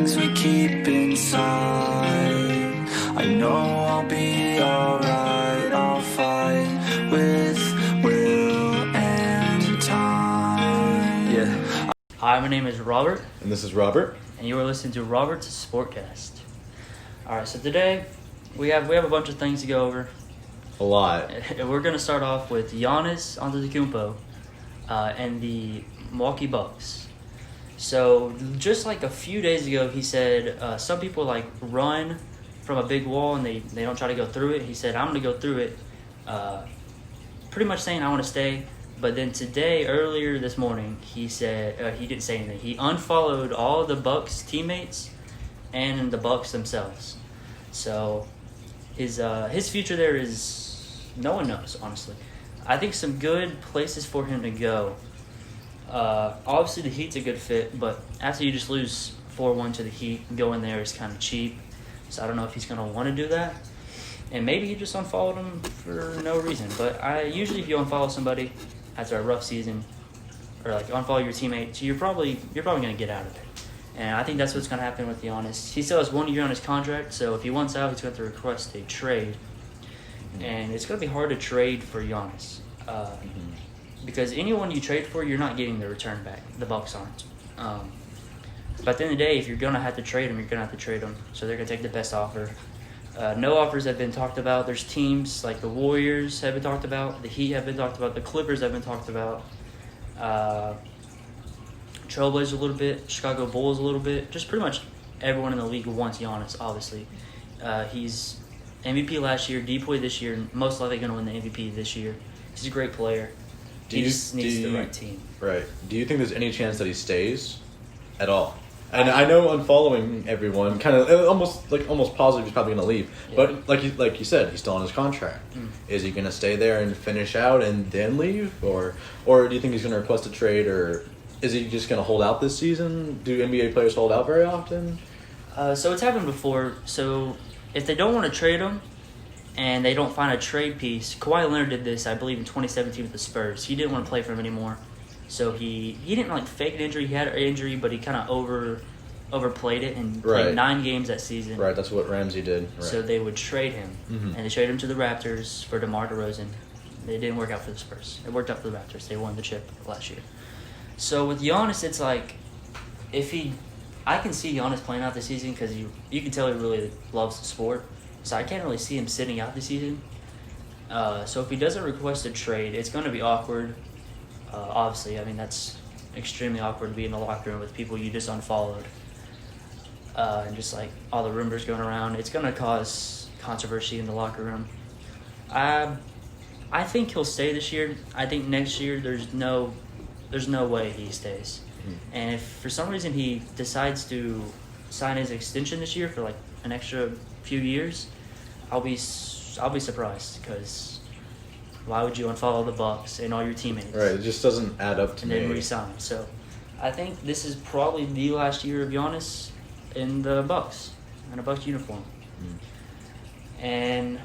things we keep inside. I know I'll be alright. I'll fight with will and time. Yeah. Hi, my name is Robert. And this is Robert. And you are listening to Robert's Sportcast. Alright, so today we have a bunch of things to go over. A lot. We're going to start off with Giannis Antetokounmpo and the Milwaukee Bucks. So just like a few days ago, he said some people like run from a big wall and they don't try to go through it. He said, I'm going to go through it, pretty much saying I want to stay. But then today, earlier this morning, he said he didn't say anything. He unfollowed all the Bucks teammates and the Bucks themselves. So his future there is no one knows, honestly. I think some good places for him to go. Obviously, the Heat's a good fit, but after you just lose 4-1 to the Heat, going there is kind of cheap. So I don't know if he's going to want to do that. And maybe he just unfollowed him for no reason. But usually if you unfollow somebody after a rough season, or like unfollow your teammates, you're probably going to get out of there. And I think that's what's going to happen with Giannis. He still has 1 year on his contract, so if he wants out, he's going to have to request a trade. And it's going to be hard to trade for Giannis. Because anyone you trade for, you're not getting the return back. The Bucks aren't. But at the end of the day, if you're going to have to trade him, you're going to have to trade him. So they're going to take the best offer. No offers have been talked about. There's teams like the Warriors have been talked about. The Heat have been talked about. The Clippers have been talked about. Trailblazers a little bit. Chicago Bulls a little bit. Just pretty much everyone in the league wants Giannis, obviously. He's MVP last year, DPOY this year, most likely going to win the MVP this year. He's a great player. He just needs the right team. Right. Do you think there's any chance that he stays at all? And I know unfollowing everyone, kind of almost positive he's probably going to leave. Yeah. But like you said, he's still on his contract. Is he going to stay there and finish out and then leave, or do you think he's going to request a trade, or is he just going to hold out this season? Do NBA players hold out very often? So it's happened before. So if they don't want to trade him, and they don't find a trade piece. Kawhi Leonard did this, I believe, in 2017 with the Spurs. He didn't want to play for him anymore. So he didn't fake an injury. He had an injury, but he kind of overplayed it and played 9 games that season. Right, that's what Ramsey did. Right. So they would trade him. And they traded him to the Raptors for DeMar DeRozan. It didn't work out for the Spurs. It worked out for the Raptors. They won the chip last year. So with Giannis, it's like, I can see Giannis playing out the season because you can tell he really loves the sport. So I can't really see him sitting out the season. So if he doesn't request a trade, it's going to be awkward. Obviously, I mean, that's extremely awkward to be in the locker room with people you just unfollowed. And just all the rumors going around. It's going to cause controversy in the locker room. I think he'll stay this year. I think next year there's no way he stays. And if for some reason he decides to sign his extension this year for an extra few years, I'll be surprised, because why would you unfollow the Bucks and all your teammates? Right, it just doesn't add up to me. And then re-sign. So I think this is probably the last year of Giannis in the Bucks, in a Bucks uniform. And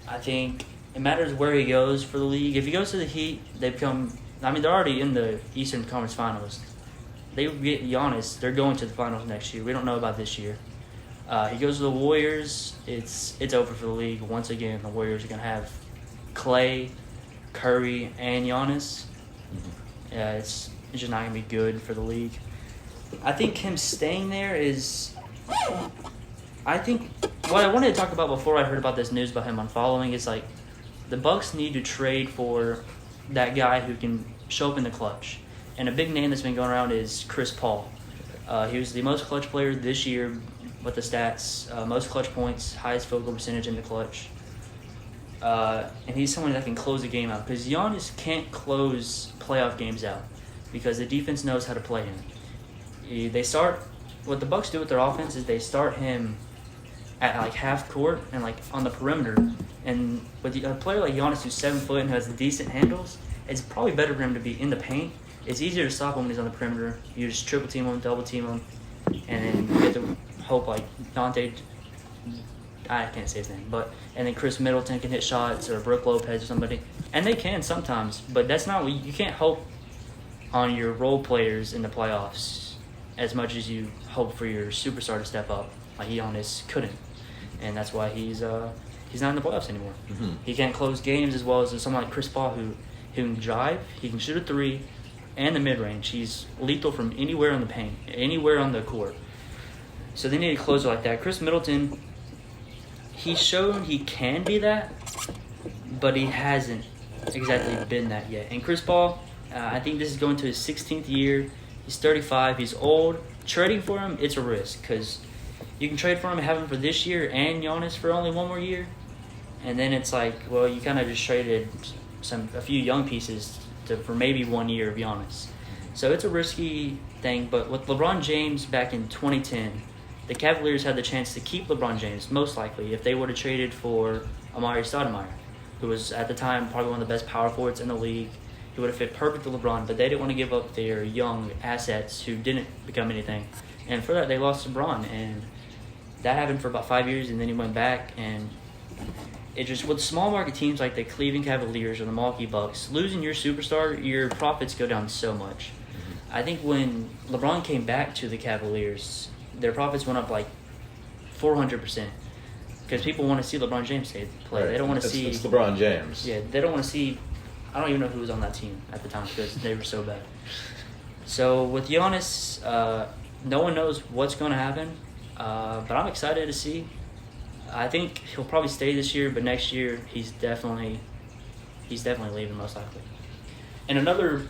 I think it matters where he goes for the league. If he goes to the Heat, they're already in the Eastern Conference Finals. They get Giannis, they're going to the finals next year. We don't know about this year. He goes to the Warriors, it's over for the league. Once again, the Warriors are going to have Clay, Curry, and Giannis. It's just not going to be good for the league. I think him staying there is... I think what I wanted to talk about before I heard about this news about him unfollowing is the Bucks need to trade for that guy who can show up in the clutch. And a big name that's been going around is Chris Paul. He was the most clutch player this year with the stats, most clutch points, highest field goal percentage in the clutch. And he's someone that can close a game out, because Giannis can't close playoff games out because the defense knows how to play him. What the Bucks do with their offense is they start him at half court and on the perimeter. And with a player like Giannis, who's 7 foot and has decent handles, it's probably better for him to be in the paint. It's easier to stop him when he's on the perimeter. You just triple team him, double team him, and then you get to hope Dante, I can't say his name, and then Chris Middleton can hit shots, or Brook Lopez or somebody, and they can sometimes, but that's not, you can't hope on your role players in the playoffs as much as you hope for your superstar to step up. Like Giannis couldn't, and that's why he's not in the playoffs anymore. Mm-hmm. He can't close games as well as someone like Chris Paul who can drive, he can shoot a three, and the mid range. He's lethal from anywhere on the paint, anywhere on the court. So they need a closer like that. Chris Middleton, he showed he can be that, but he hasn't exactly been that yet. And Chris Paul, I think this is going to his 16th year. He's 35. He's old. Trading for him, it's a risk because you can trade for him and have him for this year and Giannis for only one more year. And then it's like, well, you kind of just traded a few young pieces for maybe 1 year of Giannis. So it's a risky thing. But with LeBron James back in 2010, the Cavaliers had the chance to keep LeBron James, most likely, if they would have traded for Amari Stoudemire, who was at the time probably one of the best power forwards in the league. He would have fit perfect to LeBron, but they didn't want to give up their young assets who didn't become anything. And for that, they lost LeBron, and that happened for about 5 years, and then he went back. And it just, with small market teams like the Cleveland Cavaliers or the Milwaukee Bucks, losing your superstar, your profits go down so much. I think when LeBron came back to the Cavaliers, their profits went up like 400%. Because people want to see LeBron James play. Right. They don't want to see... It's LeBron James. Yeah, they don't want to see... I don't even know who was on that team at the time because they were so bad. So with Giannis, no one knows what's going to happen. But I'm excited to see. I think he'll probably stay this year, but next year he's definitely leaving most likely. And another,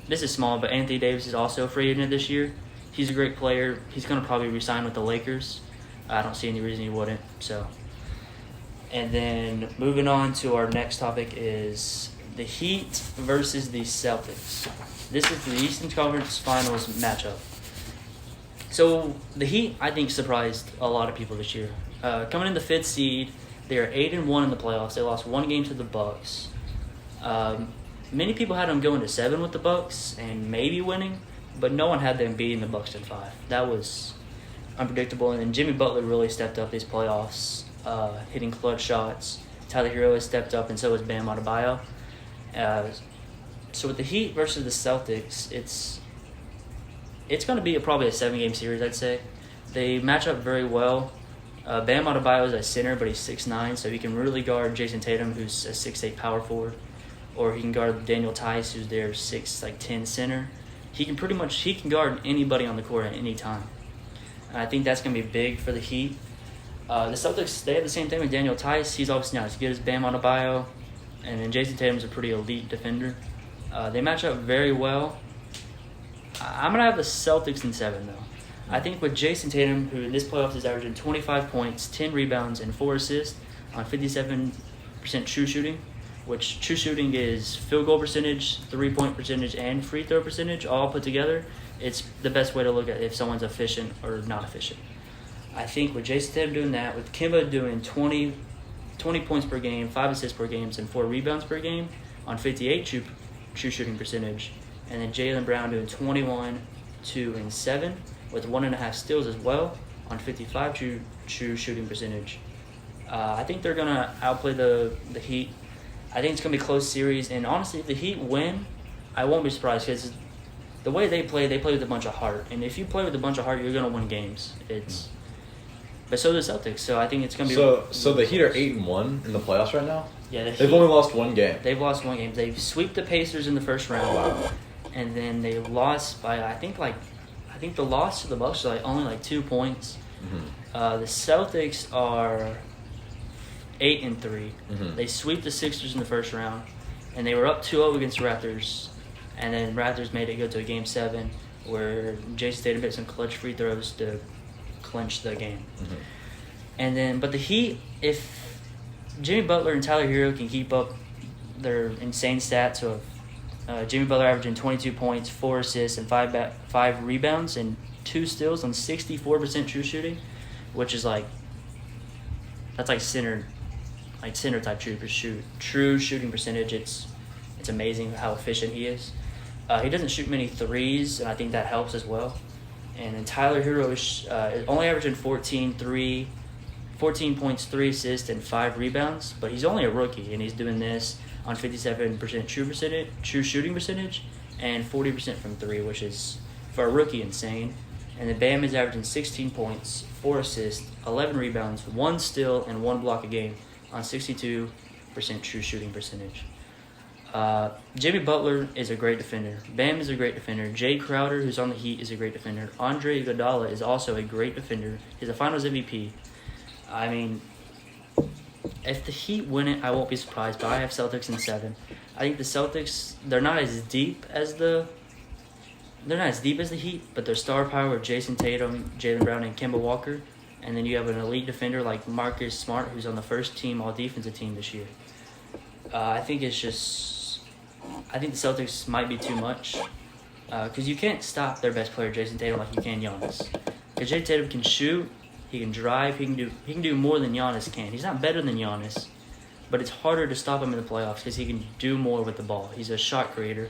this is small, but Anthony Davis is also a free agent this year. He's a great player. He's going to probably re-sign with the Lakers. I don't see any reason he wouldn't. So, and then moving on to our next topic is the Heat versus the Celtics. This is the Eastern Conference Finals matchup. So the Heat, I think, surprised a lot of people this year. Coming in the 5th seed, they are 8-1 in the playoffs. They lost 1 game to the Bucks. Many people had them going to 7 with the Bucks and maybe winning, but no one had them beating the Bucks in 5. That was unpredictable. And then Jimmy Butler really stepped up these playoffs, hitting clutch shots. Tyler Hero has stepped up, and so has Bam Adebayo. So with the Heat versus the Celtics, it's going to be probably a 7-game series, I'd say. They match up very well. Bam Adebayo is a center, but he's 6'9", so he can really guard Jason Tatum, who's a 6'8" power forward, or he can guard Daniel Tice, who's their 6'10" center. He can guard anybody on the court at any time. And I think that's going to be big for the Heat. The Celtics, they have the same thing with Daniel Tice. He's obviously not as good as Bam Adebayo, and then Jason Tatum's a pretty elite defender. They match up very well. I'm going to have the Celtics in 7, though. I think with Jason Tatum, who in this playoffs is averaging 25 points, 10 rebounds, and 4 assists on 57% true shooting, which true shooting is field goal percentage, 3-point percentage, and free throw percentage all put together. It's the best way to look at if someone's efficient or not efficient. I think with Jason Tatum doing that, with Kemba doing 20 points per game, 5 assists per game, and 4 rebounds per game on 58 true shooting percentage, and then Jaylen Brown doing 21, 2, and 7 with 1.5 steals as well on 55 true shooting percentage. I think they're going to outplay the Heat. I think it's going to be a close series, and honestly, if the Heat win, I won't be surprised because the way they play with a bunch of heart, and if you play with a bunch of heart, you're going to win games. But so do the Celtics, so I think it's going to be... So the Heat are 8-1 in the playoffs right now? Yeah, they've only lost 1 game. They've lost 1 game. They swept the Pacers in the first round. Wow. And then they lost by, I think the loss to the Bucks was only 2 points. Mm-hmm. The Celtics are 8-3. Mm-hmm. They sweep the Sixers in the first round, and they were up 2-0 against the Raptors. And then Raptors made it go to a Game 7 where Jason Tatum hit some clutch free throws to clinch the game. Mm-hmm. And then, but the Heat, if Jimmy Butler and Tyler Hero can keep up their insane stats of Jimmy Butler averaging 22 points, 4 assists, and 5 rebounds, and 2 steals on 64% true shooting, which is that's center type true shooting percentage. It's amazing how efficient he is. He doesn't shoot many threes, and I think that helps as well. And then Tyler Hero is only averaging 14 points, 3 assists, and 5 rebounds, but he's only a rookie, and he's doing this on 57% true shooting percentage and 40% from 3, which is for a rookie, insane. And then Bam is averaging 16 points, 4 assists, 11 rebounds, 1 steal, and 1 block a game on 62% true shooting percentage. Jimmy Butler is a great defender. Bam is a great defender. Jay Crowder, who's on the Heat, is a great defender. Andre Iguodala is also a great defender. He's a Finals MVP. I mean, if the Heat win it, I won't be surprised, but I have Celtics in 7. I think the Celtics, they're not as deep as the Heat, but their star power are Jason Tatum, Jaylen Brown, and Kemba Walker. And then you have an elite defender like Marcus Smart, who's on the first team all-defensive team this year. I think the Celtics might be too much because you can't stop their best player, Jason Tatum, like you can Giannis. Because Jason Tatum can shoot, he can drive, he can do more than Giannis can. He's not better than Giannis, but it's harder to stop him in the playoffs because he can do more with the ball. He's a shot creator,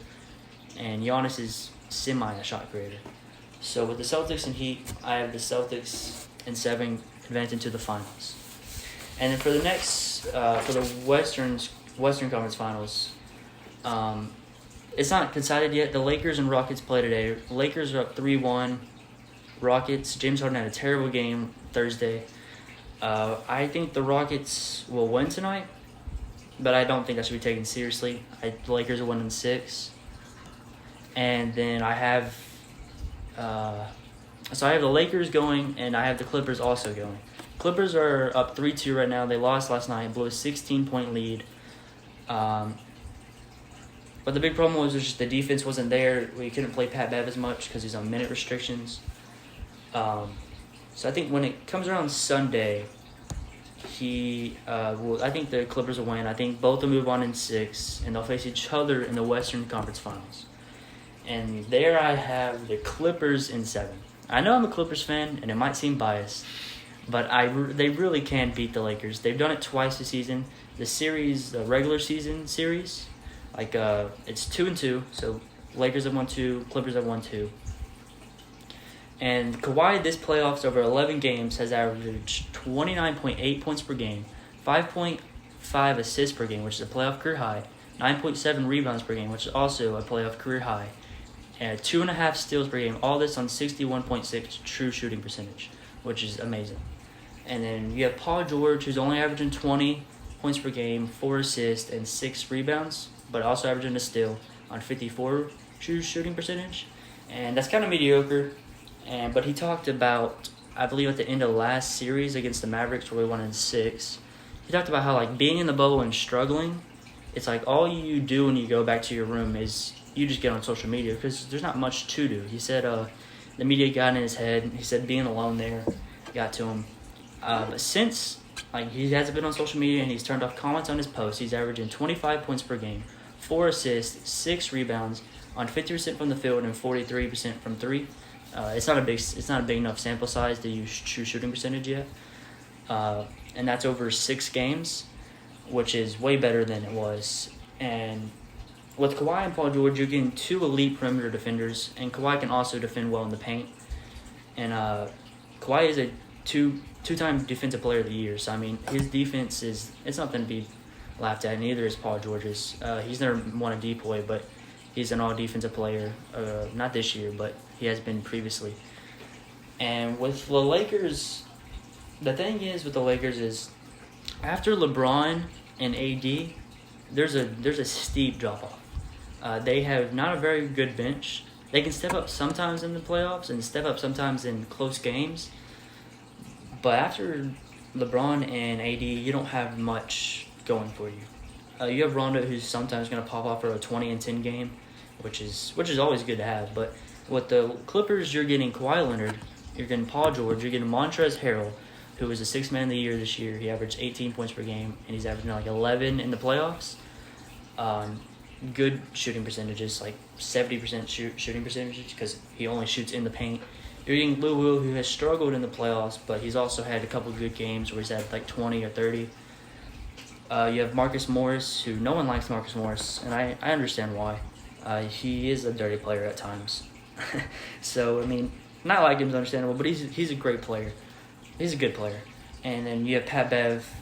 and Giannis is semi a shot creator. So with the Celtics and Heat, I have the Celtics in 7 advancing to the finals. And then for the next, for the Western Conference Finals, it's not decided yet. The Lakers and Rockets play today. Lakers are up 3-1. Rockets, James Harden had a terrible game Thursday. I think the Rockets will win tonight, but I don't think that should be taken seriously. The Lakers are 1-6. And then I have the Lakers going, and I have the Clippers also going. Clippers are up 3-2 right now. They lost last night, blew a 16-point lead. But the big problem was just the defense wasn't there. We couldn't play Pat Bev as much because he's on minute restrictions. So I think when it comes around Sunday, I think the Clippers will win. I think both will move on in 6, and they'll face each other in the Western Conference Finals. And there I have the Clippers in 7. I know I'm a Clippers fan, and it might seem biased, but they really can beat the Lakers. They've done it twice this season. The regular season series, it's 2-2. So Lakers have won 2, Clippers have won 2. And Kawhi this playoffs over 11 games has averaged 29.8 points per game, 5.5 assists per game, which is a playoff career high, 9.7 rebounds per game, which is also a playoff career high, and 2.5 steals per game. All this on 61.6 true shooting percentage, which is amazing. And then you have Paul George, who's only averaging 20 points per game, 4 assists, and 6 rebounds, but also averaging a steal on 54 true shooting percentage. And that's kind of mediocre. But he talked about, I believe at the end of last series against the Mavericks where we won in 6, he talked about how being in the bubble and struggling, it's all you do when you go back to your room is you just get on social media because there's not much to do. He said the media got in his head. He said being alone there got to him. But since he hasn't been on social media and he's turned off comments on his posts, he's averaging 25 points per game, 4 assists, 6 rebounds on 50% from the field and 43% from 3. It's not a big enough sample size to use true shooting percentage yet, and that's over 6 games, which is way better than it was. And with Kawhi and Paul George, you're getting 2 elite perimeter defenders, and Kawhi can also defend well in the paint. And Kawhi is a two-time defensive player of the year, so his defense it's nothing to be laughed at. Neither is Paul George's. He's never won a DPOY, but he's an all-defensive player. Not this year, but he has been previously. And with the Lakers, the thing is with the Lakers is after LeBron and AD, there's a steep drop-off. They have not a very good bench. They can step up sometimes in the playoffs and step up sometimes in close games. But after LeBron and AD, you don't have much going for you. You have Rondo, who's sometimes going to pop off for a 20-10 game, which is always good to have. But with the Clippers, you're getting Kawhi Leonard, you're getting Paul George, you're getting Montrezl Harrell, who was the 6th man of the year this year. He averaged 18 points per game, and he's averaging 11 in the playoffs. Good shooting percentages, 70% shooting percentages, because he only shoots in the paint. You're getting Lou Will, who has struggled in the playoffs, but he's also had a couple good games where he's had 20 or 30. You have Marcus Morris, who no one likes Marcus Morris, and I understand why. He is a dirty player at times. So, not like him is understandable, but he's a great player. He's a good player. And then you have Pat Bev,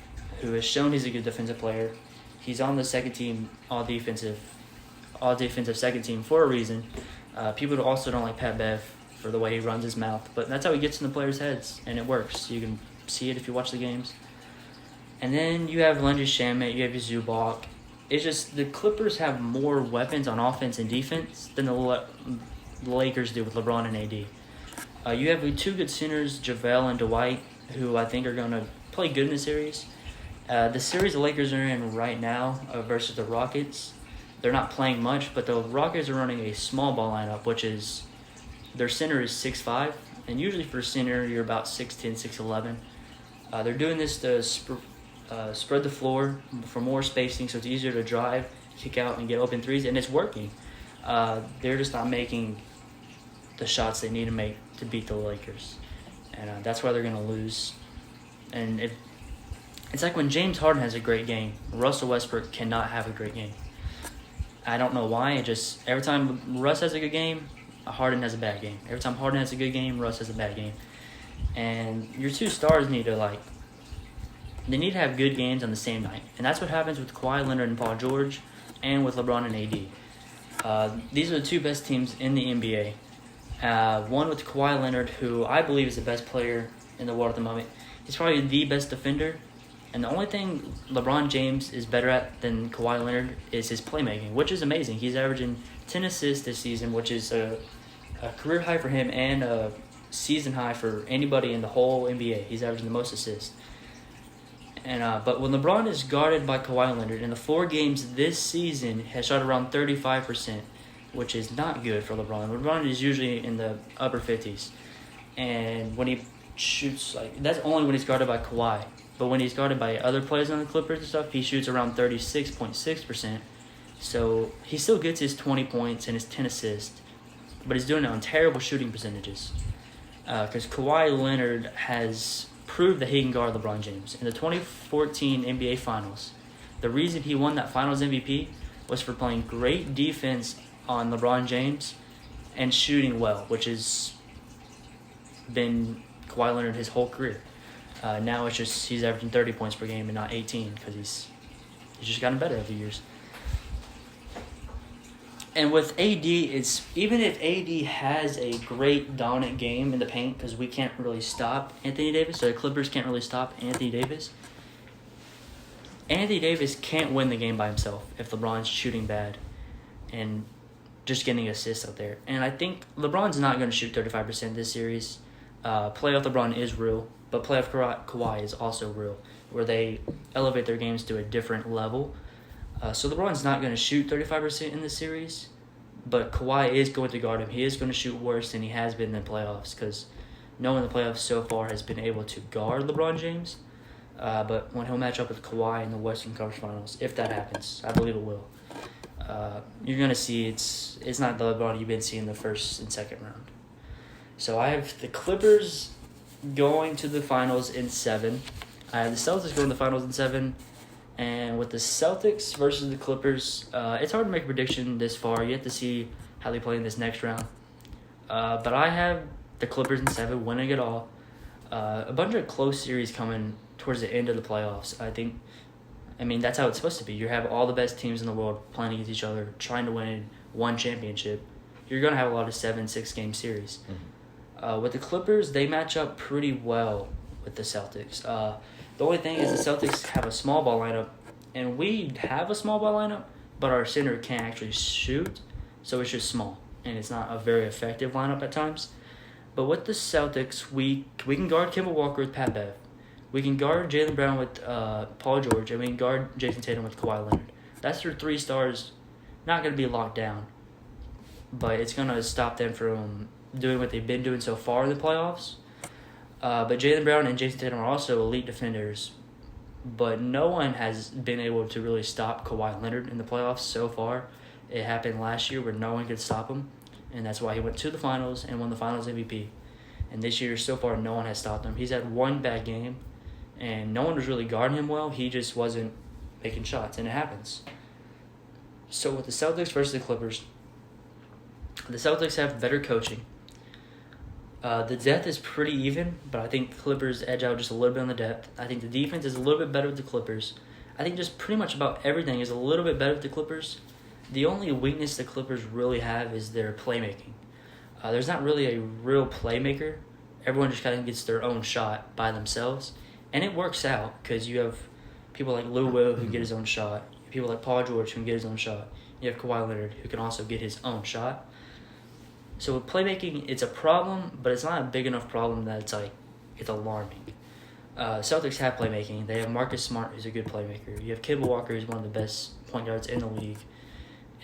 who has shown he's a good defensive player. He's on the second team, all defensive second team for a reason. People also don't like Pat Bev. for the way he runs his mouth. But that's how he gets in the players' heads, and it works. You can see it if you watch the games. And then you have Landry Shamet, you have Zubac. It's just the Clippers have more weapons on offense and defense than the Lakers do with LeBron and AD. You have two good centers, JaVale and Dwight, who I think are going to play good in the series. The series the Lakers are in right now versus the Rockets, they're not playing much, but the Rockets are running a small ball lineup, which is their center is 6'5", and usually for center you're about 6'10", 6'11". They're doing this to spread the floor for more spacing, so it's easier to drive, kick out, and get open threes, and it's working. They're just not making the shots they need to make to beat the Lakers, and that's why they're going to lose. And it's like when James Harden has a great game, Russell Westbrook cannot have a great game. I don't know why. It just every time Russ has a good game, Harden has a bad game. Every time Harden has a good game, Russ has a bad game. And your two stars need to to have good games on the same night. And that's what happens with Kawhi Leonard and Paul George and with LeBron and AD. These are the two best teams in the NBA. One with Kawhi Leonard, who I believe is the best player in the world at the moment. He's probably the best defender. And the only thing LeBron James is better at than Kawhi Leonard is his playmaking, which is amazing. He's averaging 10 assists this season, which is a career high for him and a season high for anybody in the whole NBA. He's averaging the most assists. And but when LeBron is guarded by Kawhi Leonard, in the 4 games this season has shot around 35%, which is not good for LeBron. LeBron is usually in the upper 50s. And when he shoots, that's only when he's guarded by Kawhi. But when he's guarded by other players on the Clippers and stuff, he shoots around 36.6%. So he still gets his 20 points and his 10 assists, but he's doing it on terrible shooting percentages. Because Kawhi Leonard has proved that he can guard LeBron James. In the 2014 NBA Finals, the reason he won that Finals MVP was for playing great defense on LeBron James and shooting well, which has been Kawhi Leonard his whole career. Now it's just he's averaging 30 points per game and not 18 because he's just gotten better over the years. And with AD, it's even if AD has a great dominant game in the paint, because we can't really stop Anthony Davis, so the Clippers can't really stop Anthony Davis. Anthony Davis can't win the game by himself if LeBron's shooting bad and just getting assists out there. And I think LeBron's not going to shoot 35% this series. Playoff LeBron is real, but playoff Kawhi is also real, where they elevate their games to a different level. So LeBron's not going to shoot 35% in this series, but Kawhi is going to guard him. He is going to shoot worse than he has been in the playoffs, because no one in the playoffs so far has been able to guard LeBron James. But when he'll match up with Kawhi in the Western Conference Finals, if that happens, I believe it will, you're going to see it's not the LeBron you've been seeing in the first and second round. So I have the Clippers going to the finals in 7. I have the Celtics going to the finals in 7. And with the Celtics versus the Clippers, it's hard to make a prediction this far. You have to see how they play in this next round. But I have the Clippers in 7, winning it all. A bunch of close series coming towards the end of the playoffs. I mean, that's how it's supposed to be. You have all the best teams in the world playing against each other, trying to win one championship. You're going to have a lot of 7-6-game series. Mm-hmm. With the Clippers, they match up pretty well with the Celtics. The only thing is the Celtics have a small ball lineup, and we have a small ball lineup, but our center can't actually shoot, so it's just small, and it's not a very effective lineup at times. But with the Celtics, we can guard Kemba Walker with Pat Bev. We can guard Jalen Brown with Paul George, and we can guard Jason Tatum with Kawhi Leonard. That's your 3 stars, not going to be locked down, but it's going to stop them from doing what they've been doing so far in the playoffs. But Jalen Brown and Jason Tatum are also elite defenders, but no one has been able to really stop Kawhi Leonard in the playoffs so far. It happened last year where no one could stop him, and that's why he went to the finals and won the finals MVP. And this year, so far, no one has stopped him. He's had one bad game, and no one was really guarding him well. He just wasn't making shots, and it happens. So with the Celtics versus the Clippers, the Celtics have better coaching. The depth is pretty even, but I think the Clippers edge out just a little bit on the depth. I think the defense is a little bit better with the Clippers. I think just pretty much about everything is a little bit better with the Clippers. The only weakness the Clippers really have is their playmaking. there's not really a real playmaker. Everyone just kind of gets their own shot by themselves. And it works out because you have people like Lou Will who get his own shot. People like Paul George who can get his own shot. You have Kawhi Leonard who can also get his own shot. So with playmaking, it's a problem, but it's not a big enough problem that it's alarming. Celtics have playmaking. They have Marcus Smart, who's a good playmaker. You have Kemba Walker, who's one of the best point guards in the league.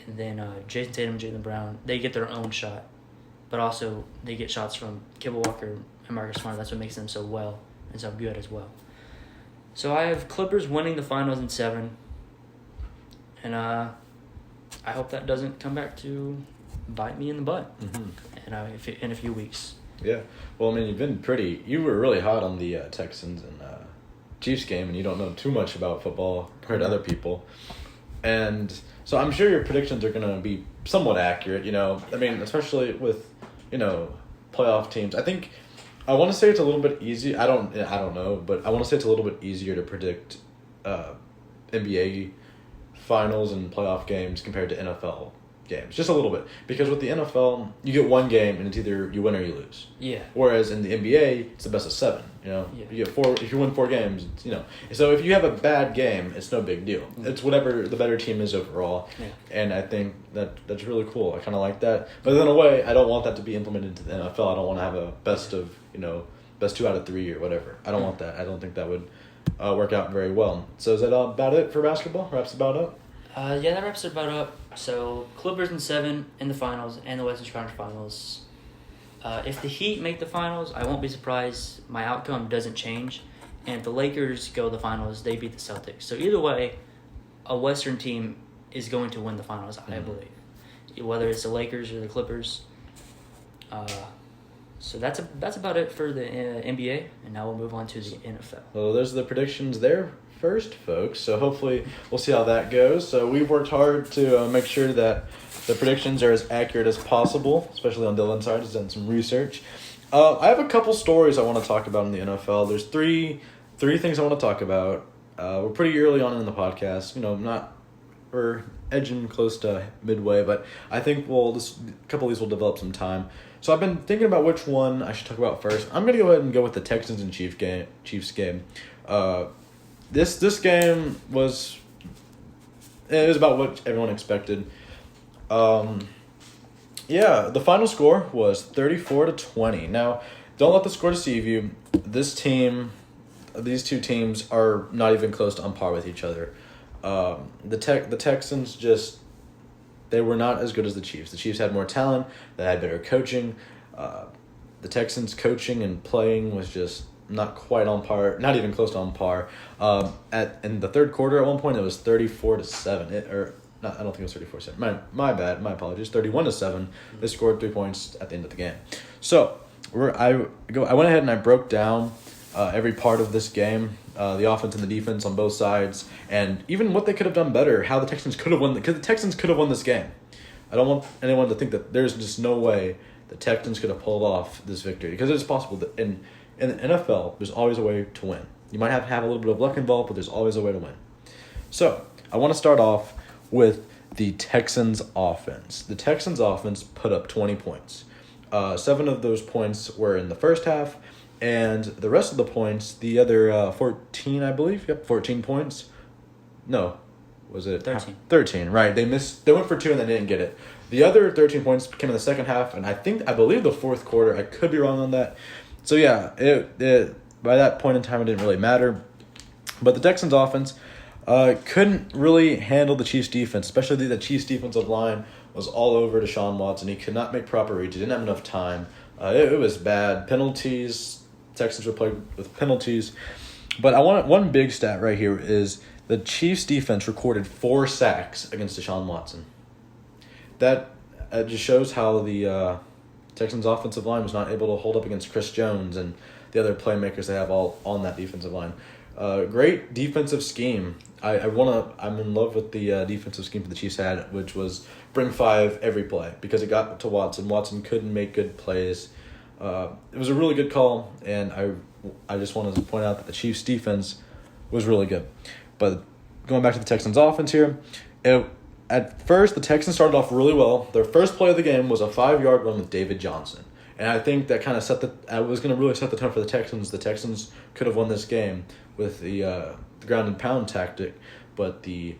And then Jason Tatum, Jaylen Brown, they get their own shot. But also, they get shots from Kemba Walker and Marcus Smart. That's what makes them so well and so good as well. So I have Clippers winning the finals in 7. And I hope that doesn't come back to bite me in the butt in a few weeks. Yeah. Well, I mean, you were really hot on the Texans and Chiefs game, and you don't know too much about football compared to other people. And so I'm sure your predictions are going to be somewhat accurate, I mean, especially with, playoff teams. I want to say it's a little bit easy. I don't know, but I want to say it's a little bit easier to predict NBA finals and playoff games compared to NFL games, just a little bit, because with the NFL you get one game and it's either you win or you lose. Yeah. Whereas in the NBA it's the best of 7. Yeah. You get 4. If you win 4 games, So if you have a bad game, it's no big deal. It's whatever the better team is overall. Yeah. And I think that's really cool. I kind of like that. But in a way, I don't want that to be implemented to the NFL. I don't want to have a best 2 out of 3 or whatever. I don't want that. I don't think that would work out very well. So is that about it for basketball? Wraps about up? Yeah, that wraps it about up. So Clippers in 7 in the finals and the Western Conference Finals. If the Heat make the finals, I won't be surprised. My outcome doesn't change. And if the Lakers go to the finals, they beat the Celtics. So either way, a Western team is going to win the finals, I believe. Whether it's the Lakers or the Clippers. So that's about it for the NBA. And now we'll move on to the NFL. Well, those are the predictions there first, folks. So hopefully we'll see how that goes. So we've worked hard to make sure that the predictions are as accurate as possible, especially on Dylan's side. He's done some research. I have a couple stories I want to talk about in the NFL. There's three things I want to talk about. We're pretty early on in the podcast. We're edging close to midway, but I think a couple of these will develop some time. So I've been thinking about which one I should talk about first. I'm going to go ahead and go with the Texans and Chiefs game. This game was about what everyone expected. The final score was 34-20. Now, don't let the score deceive you. These two teams are not even close to on par with each other. The Texans they were not as good as the Chiefs. The Chiefs had more talent. They had better coaching. The Texans' coaching and playing was just not quite on par, not even close to on par. In the third quarter, at one point, it was 34-7. I don't think it was 34-7. My bad. My apologies. 31-7. They scored 3 points at the end of the game. So I went ahead and I broke down every part of this game, the offense and the defense on both sides, and even what they could have done better. How the Texans could have won, because the Texans could have won this game. I don't want anyone to think that there's just no way the Texans could have pulled off this victory, because it's possible that in the NFL, there's always a way to win. You might have to have a little bit of luck involved, but there's always a way to win. So I want to start off with the Texans offense. The Texans offense put up 20 points. 7 of those points were in the first half, and the rest of the points, the other 14, I believe. Yep, 14 points. No, was it 13? 13, right. They went for 2 and they didn't get it. The other 13 points came in the second half, and I believe the fourth quarter. I could be wrong on that. So yeah, it by that point in time, it didn't really matter. But the Texans offense couldn't really handle the Chiefs defense, especially the Chiefs defensive line was all over Deshaun Watson. He could not make proper reads. He didn't have enough time. It was bad. Penalties. Texans were playing with penalties. But I want one big stat right here is the Chiefs defense recorded 4 sacks against Deshaun Watson. That just shows how the Texans offensive line was not able to hold up against Chris Jones and the other playmakers they have all on that defensive line. Great defensive scheme. I'm in love with the defensive scheme that the Chiefs had, which was bring 5 every play, because it got to Watson. Watson couldn't make good plays. It was a really good call, and I just wanted to point out that the Chiefs defense was really good. But going back to the Texans offense here, at first, the Texans started off really well. Their first play of the game was a 5-yard run with David Johnson. And I think that kind of was going to really set the tone for the Texans. The Texans could have won this game with the ground and pound tactic, but the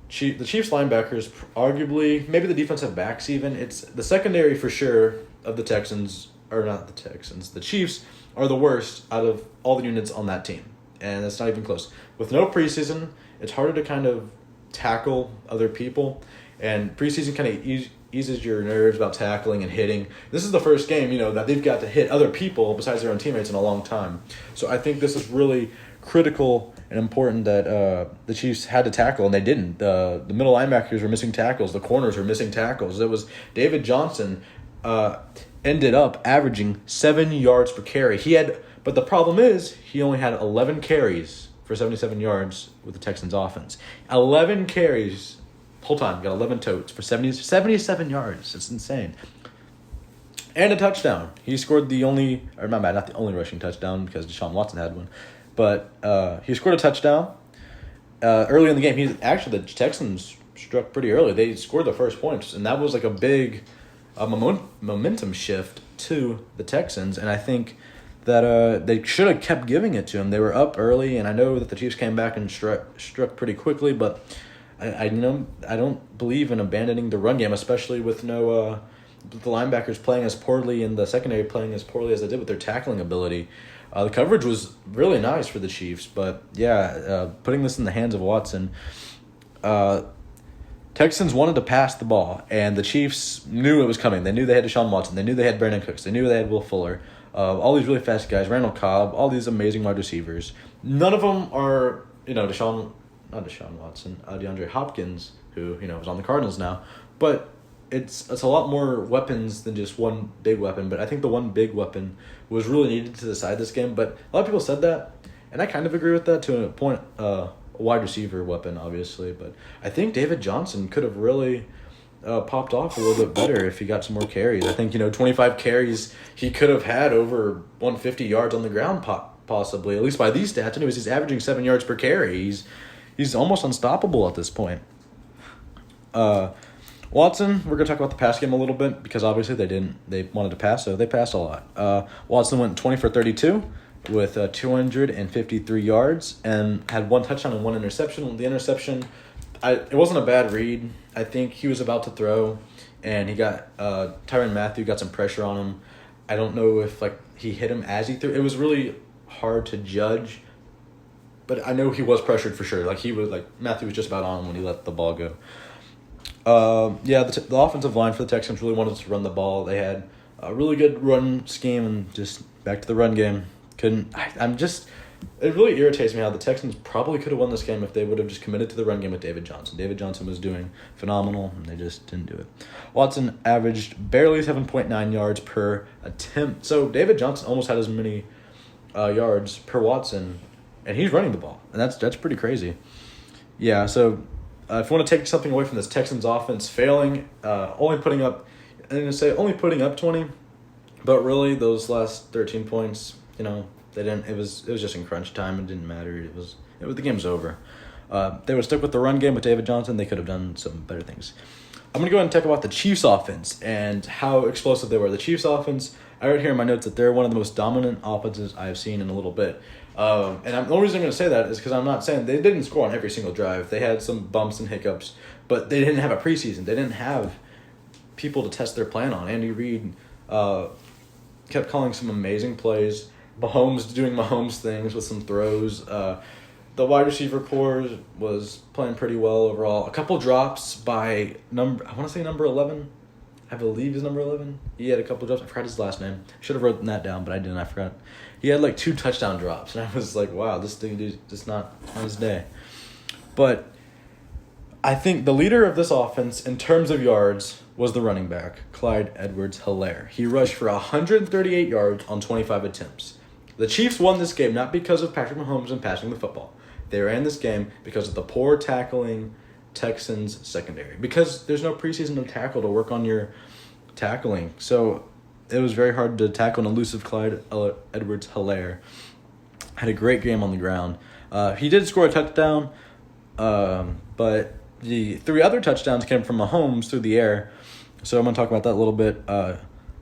Chiefs linebackers, arguably, maybe the defensive backs even, it's the secondary for sure of the Texans, or not the Texans, the Chiefs are the worst out of all the units on that team. And that's not even close. With no preseason, it's harder to kind of tackle other people, and preseason kind of eases your nerves about tackling and hitting. This is the first game, that they've got to hit other people besides their own teammates in a long time. So I think this is really critical and important that the Chiefs had to tackle, and they didn't. The middle linebackers were missing tackles. The corners were missing tackles. It was David Johnson ended up averaging 7 yards per carry. But the problem is he only had 11 carries for 77 yards with the Texans offense. 11 carries whole time. Got 11 totes for 77 yards. It's insane. And a touchdown. He scored not the only rushing touchdown because Deshaun Watson had one. But he scored a touchdown early in the game. The Texans struck pretty early. They scored the first points, and that was like a big momentum shift to the Texans. And I think that they should have kept giving it to him. They were up early, and I know that the Chiefs came back and struck pretty quickly, but I don't believe in abandoning the run game, especially with the linebackers playing as poorly and the secondary playing as poorly as they did with their tackling ability. The coverage was really nice for the Chiefs, but putting this in the hands of Watson, Texans wanted to pass the ball, and the Chiefs knew it was coming. They knew they had Deshaun Watson. They knew they had Brandon Cooks. They knew they had Will Fuller. All these really fast guys, Randall Cobb, all these amazing wide receivers. None of them are, DeAndre Hopkins, who, is on the Cardinals now. But it's a lot more weapons than just one big weapon. But I think the one big weapon was really needed to decide this game. But a lot of people said that, and I kind of agree with that to a point. A wide receiver weapon, obviously. But I think David Johnson could have really popped off a little bit better if he got some more carries. I think, 25 carries, he could have had over 150 yards on the ground possibly, at least by these stats. Anyways, he's averaging 7 yards per carry. He's almost unstoppable at this point. Watson, we're going to talk about the pass game a little bit because obviously they wanted to pass, so they passed a lot. Watson went 20 for 32 with 253 yards and had 1 touchdown and 1 interception. The interception, it wasn't a bad read. I think he was about to throw, and he got Tyrann Mathieu got some pressure on him. I don't know if he hit him as he threw. It was really hard to judge, but I know he was pressured for sure. Mathieu was just about on him when he let the ball go. The offensive line for the Texans really wanted to run the ball. They had a really good run scheme, and just back to the run game. It really irritates me how the Texans probably could have won this game if they would have just committed to the run game with David Johnson. David Johnson was doing phenomenal, and they just didn't do it. Watson averaged barely 7.9 yards per attempt. So David Johnson almost had as many yards per Watson, and he's running the ball, and that's pretty crazy. Yeah, so if you want to take something away from this Texans offense failing, only putting up 20, but really those last 13 points, they didn't. It was just in crunch time. It didn't matter. The game was over. They would stick with the run game with David Johnson. They could have done some better things. I'm gonna go ahead and talk about the Chiefs offense and how explosive they were. The Chiefs offense, I wrote here in my notes that they're one of the most dominant offenses I have seen in a little bit. The only reason I'm going to say that is because I'm not saying they didn't score on every single drive. They had some bumps and hiccups, but they didn't have a preseason. They didn't have people to test their plan on. Andy Reid kept calling some amazing plays. Mahomes doing Mahomes things with some throws. The wide receiver core was playing pretty well overall. A couple drops by number 11. I believe he's number 11. He had a couple drops. I forgot his last name. Should have written that down, but I didn't. I forgot. He had 2 touchdown drops, and I was like, wow, this dude is just not on his day. But I think the leader of this offense in terms of yards was the running back, Clyde Edwards-Helaire. He rushed for 138 yards on 25 attempts. The Chiefs won this game not because of Patrick Mahomes and passing the football. They ran this game because of the poor tackling Texans secondary. Because there's no preseason to tackle to work on your tackling. So it was very hard to tackle an elusive Clyde Edwards-Helaire. Had a great game on the ground. He did score a touchdown, but the 3 other touchdowns came from Mahomes through the air. So I'm going to talk about that a little bit.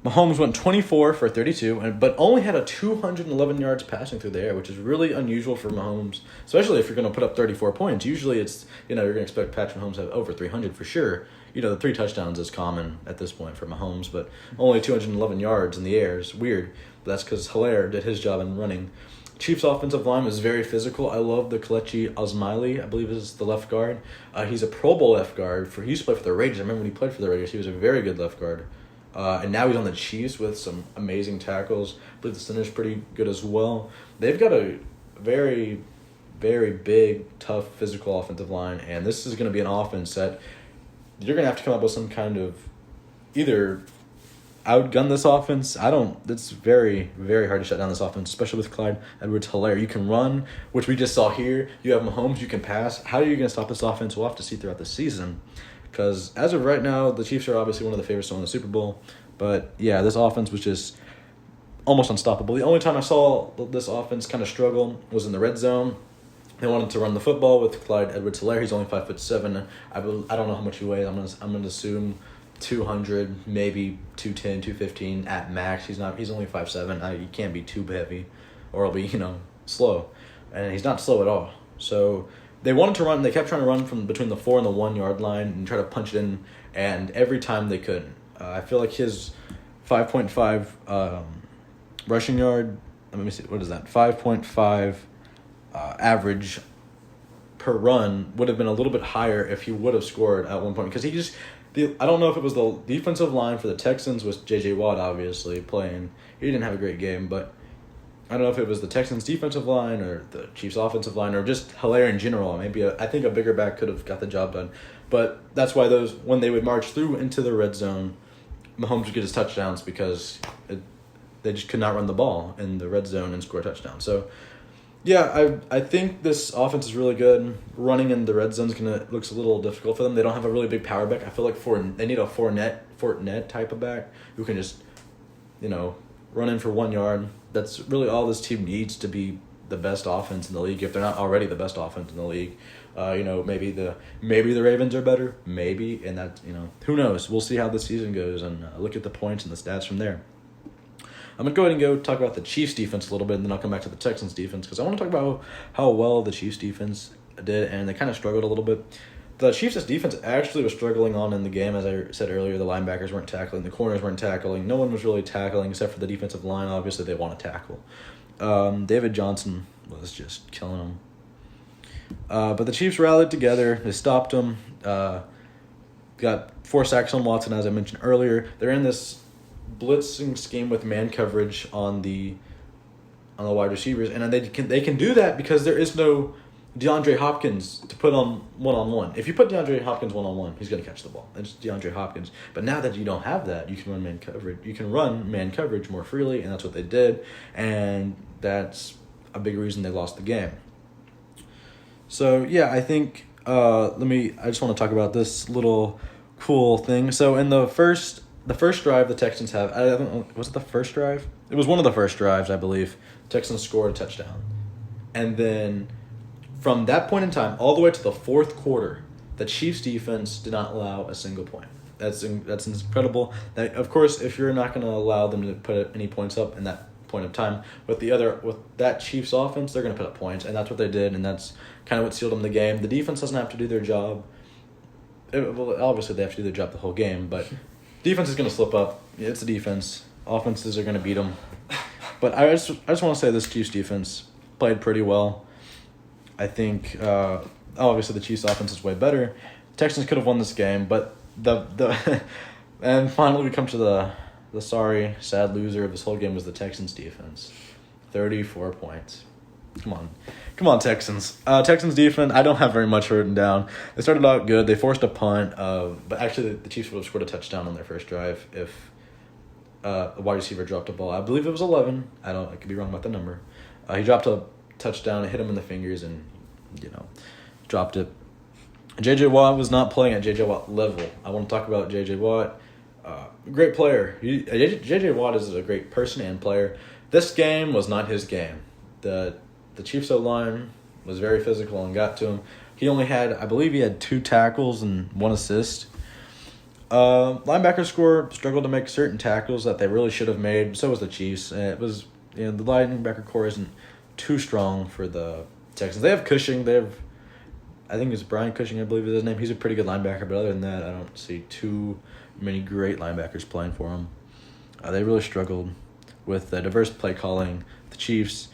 Mahomes went 24 for 32, but only had a 211 yards passing through the air, which is really unusual for Mahomes, especially if you're going to put up 34 points. Usually it's, you're going to expect Patrick Mahomes to have over 300 for sure. The 3 touchdowns is common at this point for Mahomes, but only 211 yards in the air is weird. But that's because Hilaire did his job in running. Chiefs' offensive line was very physical. I love the Kelechi Osmiley, I believe is the left guard. He's a Pro Bowl left guard. He used to play for the Raiders. I remember when he played for the Raiders, he was a very good left guard. And now he's on the Chiefs with some amazing tackles. I believe the center's pretty good as well. They've got a very, very big, tough, physical offensive line, and this is going to be an offense that you're going to have to come up with some kind of either outgun this offense. It's very, very hard to shut down this offense, especially with Clyde Edwards-Hilaire. You can run, which we just saw here. You have Mahomes, you can pass. How are you going to stop this offense? We'll have to see throughout the season. Because as of right now, the Chiefs are obviously one of the favorites to win the Super Bowl. But, yeah, this offense was just almost unstoppable. The only time I saw this offense kind of struggle was in the red zone. They wanted to run the football with Clyde Edwards-Hilaire. He's only 5'7". I don't know how much he weighs. I'm gonna assume 200, maybe 210, 215 at max. He's only 5'7". He can't be too heavy, or he'll be slow, and he's not slow at all. So they wanted to run. They kept trying to run from between the 4 and the 1 yard line and try to punch it in, and every time they couldn't. I feel like his 5.5 rushing yard. Let me see. What is that? 5.5 average per run would have been a little bit higher if he would have scored at one point, because I don't know if it was the defensive line for the Texans with J.J. Watt obviously playing. He didn't have a great game, but I don't know if it was the Texans defensive line or the Chiefs offensive line or just Hilaire in general. I think a bigger back could have got the job done. But that's why when they would march through into the red zone, Mahomes would get his touchdowns because they just could not run the ball in the red zone and score a touchdown. So, yeah, I think this offense is really good. Running in the red zone looks a little difficult for them. They don't have a really big power back. I feel like they need a Fournette type of back who can just, run in for 1 yard. That's really all this team needs to be the best offense in the league. If they're not already the best offense in the league, maybe the Ravens are better, maybe, and that who knows. We'll see how the season goes and look at the points and the stats from there. I'm going to go ahead and talk about the Chiefs defense a little bit, and then I'll come back to the Texans defense, because I want to talk about how well the Chiefs defense did, and they kind of struggled a little bit. The Chiefs' defense actually was struggling on in the game. As I said earlier, the linebackers weren't tackling, the corners weren't tackling, no one was really tackling except for the defensive line. Obviously, they want to tackle. David Johnson was just killing them. But the Chiefs rallied together. They stopped them. Got 4 sacks on Watson, as I mentioned earlier. They're in this blitzing scheme with man coverage on the wide receivers, and they can do that because there is no DeAndre Hopkins to put on one-on-one. If you put DeAndre Hopkins one-on-one, he's going to catch the ball. It's DeAndre Hopkins. But now that you don't have that, you can run man coverage. You can run man coverage more freely, and that's what they did, and that's a big reason they lost the game. So yeah, I think I just want to talk about this little cool thing. So in the first drive the Texans have, I don't know, was it the first drive? It was one of the first drives, I believe. The Texans scored a touchdown. And then from that point in time, all the way to the fourth quarter, the Chiefs defense did not allow a single point. That's incredible. That, of course, if you're not going to allow them to put any points up in that point of time, with that Chiefs offense, they're going to put up points, and that's what they did, and that's kind of what sealed them the game. The defense doesn't have to do their job. Obviously, they have to do their job the whole game, but defense is going to slip up. It's the defense. Offenses are going to beat them. But I just want to say this Chiefs defense played pretty well. I think obviously the Chiefs offense is way better. Texans could have won this game, but and finally we come to the sorry, sad loser of this whole game was the Texans defense. 34 points. Come on, Texans. Texans defense, I don't have very much written down. They started out good. They forced a punt, but actually the Chiefs would have scored a touchdown on their first drive if a wide receiver dropped a ball. I believe it was 11. I could be wrong about the number. He dropped a touchdown, it hit him in the fingers, and dropped it. J.J. Watt was not playing at J.J. Watt level. I want to talk about J.J. Watt. Great player. J.J. Watt is a great person and player. This game was not his game. The Chiefs O-line was very physical and got to him, He only had, I believe he had 2 tackles and 1 assist. Linebacker score struggled to make certain tackles that they really should have made. So was the Chiefs. It was, the linebacker core isn't too strong for the Texans. They have Cushing. They have, I think it's Brian Cushing, I believe is his name. He's a pretty good linebacker, but other than that, I don't see too many great linebackers playing for him. They really struggled with the diverse play calling. The Chiefs,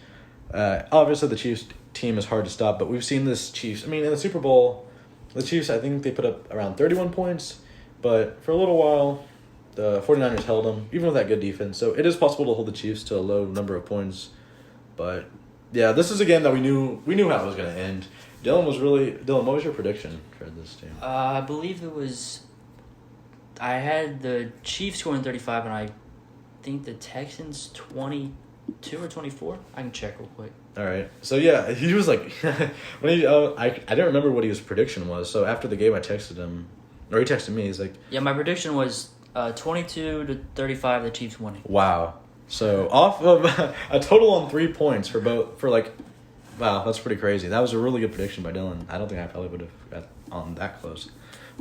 obviously the Chiefs team is hard to stop, but we've seen this Chiefs. I mean, in the Super Bowl, the Chiefs, I think they put up around 31 points, but for a little while, the 49ers held them, even with that good defense. So it is possible to hold the Chiefs to a low number of points. But, yeah, this is a game that we knew how it was going to end. Dylan, what was your prediction for this team? I believe it was, I had the Chiefs scoring 35, and I think the Texans 22 or 24. I can check real quick. All right. So, yeah, he was like, when he, I didn't remember what his prediction was. So after the game, I texted him, or he texted me. He's like, yeah, my prediction was 22 to 35, the Chiefs winning. Wow. So off of a total on 3 points wow, that's pretty crazy. That was a really good prediction by Dylan. I don't think I probably would have got on that close.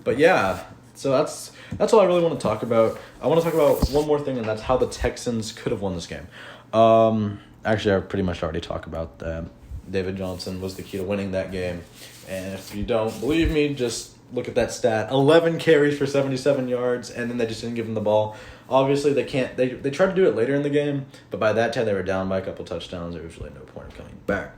But yeah, so that's all I really want to talk about. I want to talk about one more thing, and that's how the Texans could have won this game. Actually, I pretty much already talked about that. David Johnson was the key to winning that game. And if you don't believe me, just look at that stat. 11 carries for 77 yards, and then they just didn't give him the ball. Obviously, they can't. They tried to do it later in the game, but by that time they were down by a couple touchdowns. There was really no point in coming back.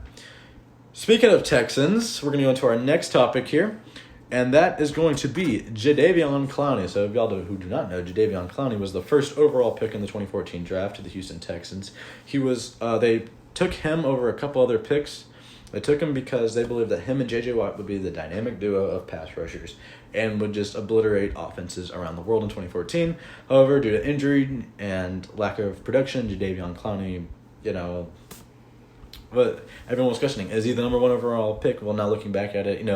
Speaking of Texans, we're going to go into our next topic here, and that is going to be Jadeveon Clowney. So if y'all who do not know, Jadeveon Clowney was the first overall pick in the 2014 draft to the Houston Texans. He was they took him over a couple other picks. They took him because they believed that him and J.J. Watt would be the dynamic duo of pass rushers and would just obliterate offenses around the world in 2014. However, due to injury and lack of production, Jadeveon Clowney, but everyone was questioning, is he the number 1 overall pick? Well, now looking back at it,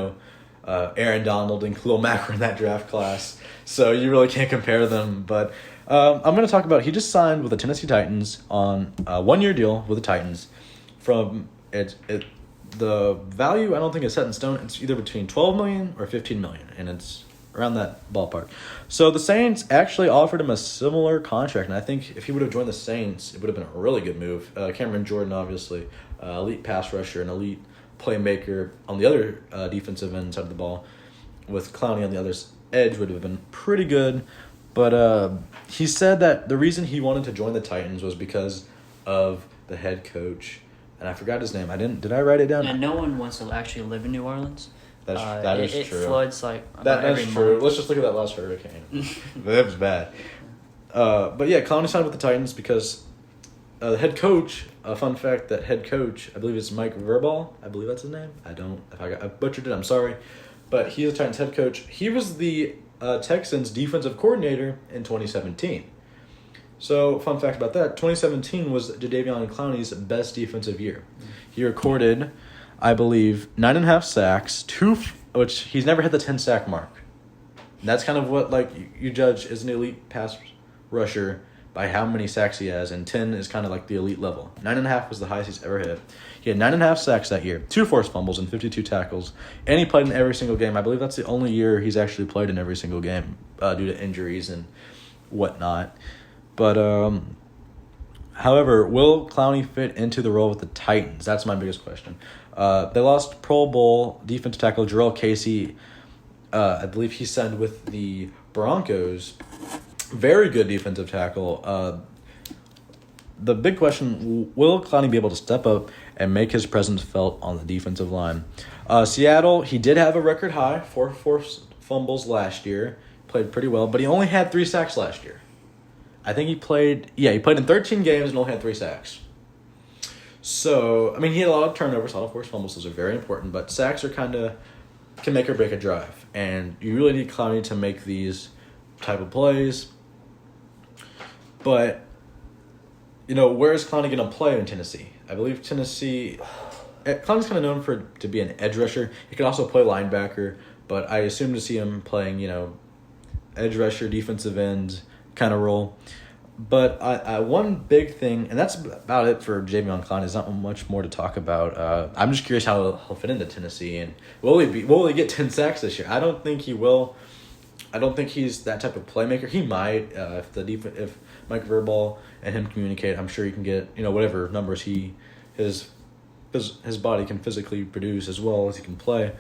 Aaron Donald and Khalil Mack were in that draft class, so you really can't compare them. But I'm going to talk about, he just signed with the Tennessee Titans on a 1-year deal with the Titans. From the value, I don't think it's set in stone. It's either between $12 million or $15 million, and it's around that ballpark. So the Saints actually offered him a similar contract, and I think if he would have joined the Saints, it would have been a really good move. Cameron Jordan, obviously, elite pass rusher and elite playmaker on the other defensive end side of the ball, with Clowney on the other edge would have been pretty good. But he said that the reason he wanted to join the Titans was because of the head coach. And I forgot his name. Did I write it down? And no one wants to actually live in New Orleans. That is true. It floods like that's every true. month. Let's just look at that last hurricane. That was bad. But yeah, Clowney signed with the Titans because the head coach. A fun fact: that head coach, I believe it's Mike Vrabel. I believe that's his name. If I butchered it, I'm sorry. But he's the Titans head coach. He was the Texans defensive coordinator in 2017. So, fun fact about that, 2017 was Jadeveon Clowney's best defensive year. He recorded, I believe, 9.5 sacks, which he's never hit the 10-sack mark. And that's kind of what you judge as an elite pass rusher by how many sacks he has, and 10 is kind of like the elite level. 9.5 was the highest he's ever hit. He had 9.5 sacks that year, 2 forced fumbles, and 52 tackles, and he played in every single game. I believe that's the only year he's actually played in every single game due to injuries and whatnot. But, however, will Clowney fit into the role with the Titans? That's my biggest question. They lost Pro Bowl defensive tackle Jarrell Casey. I believe he signed with the Broncos. Very good defensive tackle. The big question, will Clowney be able to step up and make his presence felt on the defensive line? Seattle, he did have a record high, 4 forced fumbles last year. Played pretty well, but he only had 3 sacks last year. I think he played in 13 games and only had 3 sacks. So, I mean, he had a lot of turnovers, a lot of forced fumbles. Those are very important, but sacks are can make or break a drive. And you really need Clowney to make these type of plays. But, where is Clowney going to play in Tennessee? I believe Clowney's kind of known to be an edge rusher. He can also play linebacker, but I assume to see him playing, edge rusher, defensive end kind of role. But one big thing, and that's about it for Jadeveon Clowney. There's not much more to talk about. I'm just curious how he'll fit into Tennessee, and will he get 10 sacks this year? I don't think he will. I don't think he's that type of playmaker. He might if Mike Verbaal and him communicate. I'm sure he can get whatever numbers his body can physically produce as well as he can play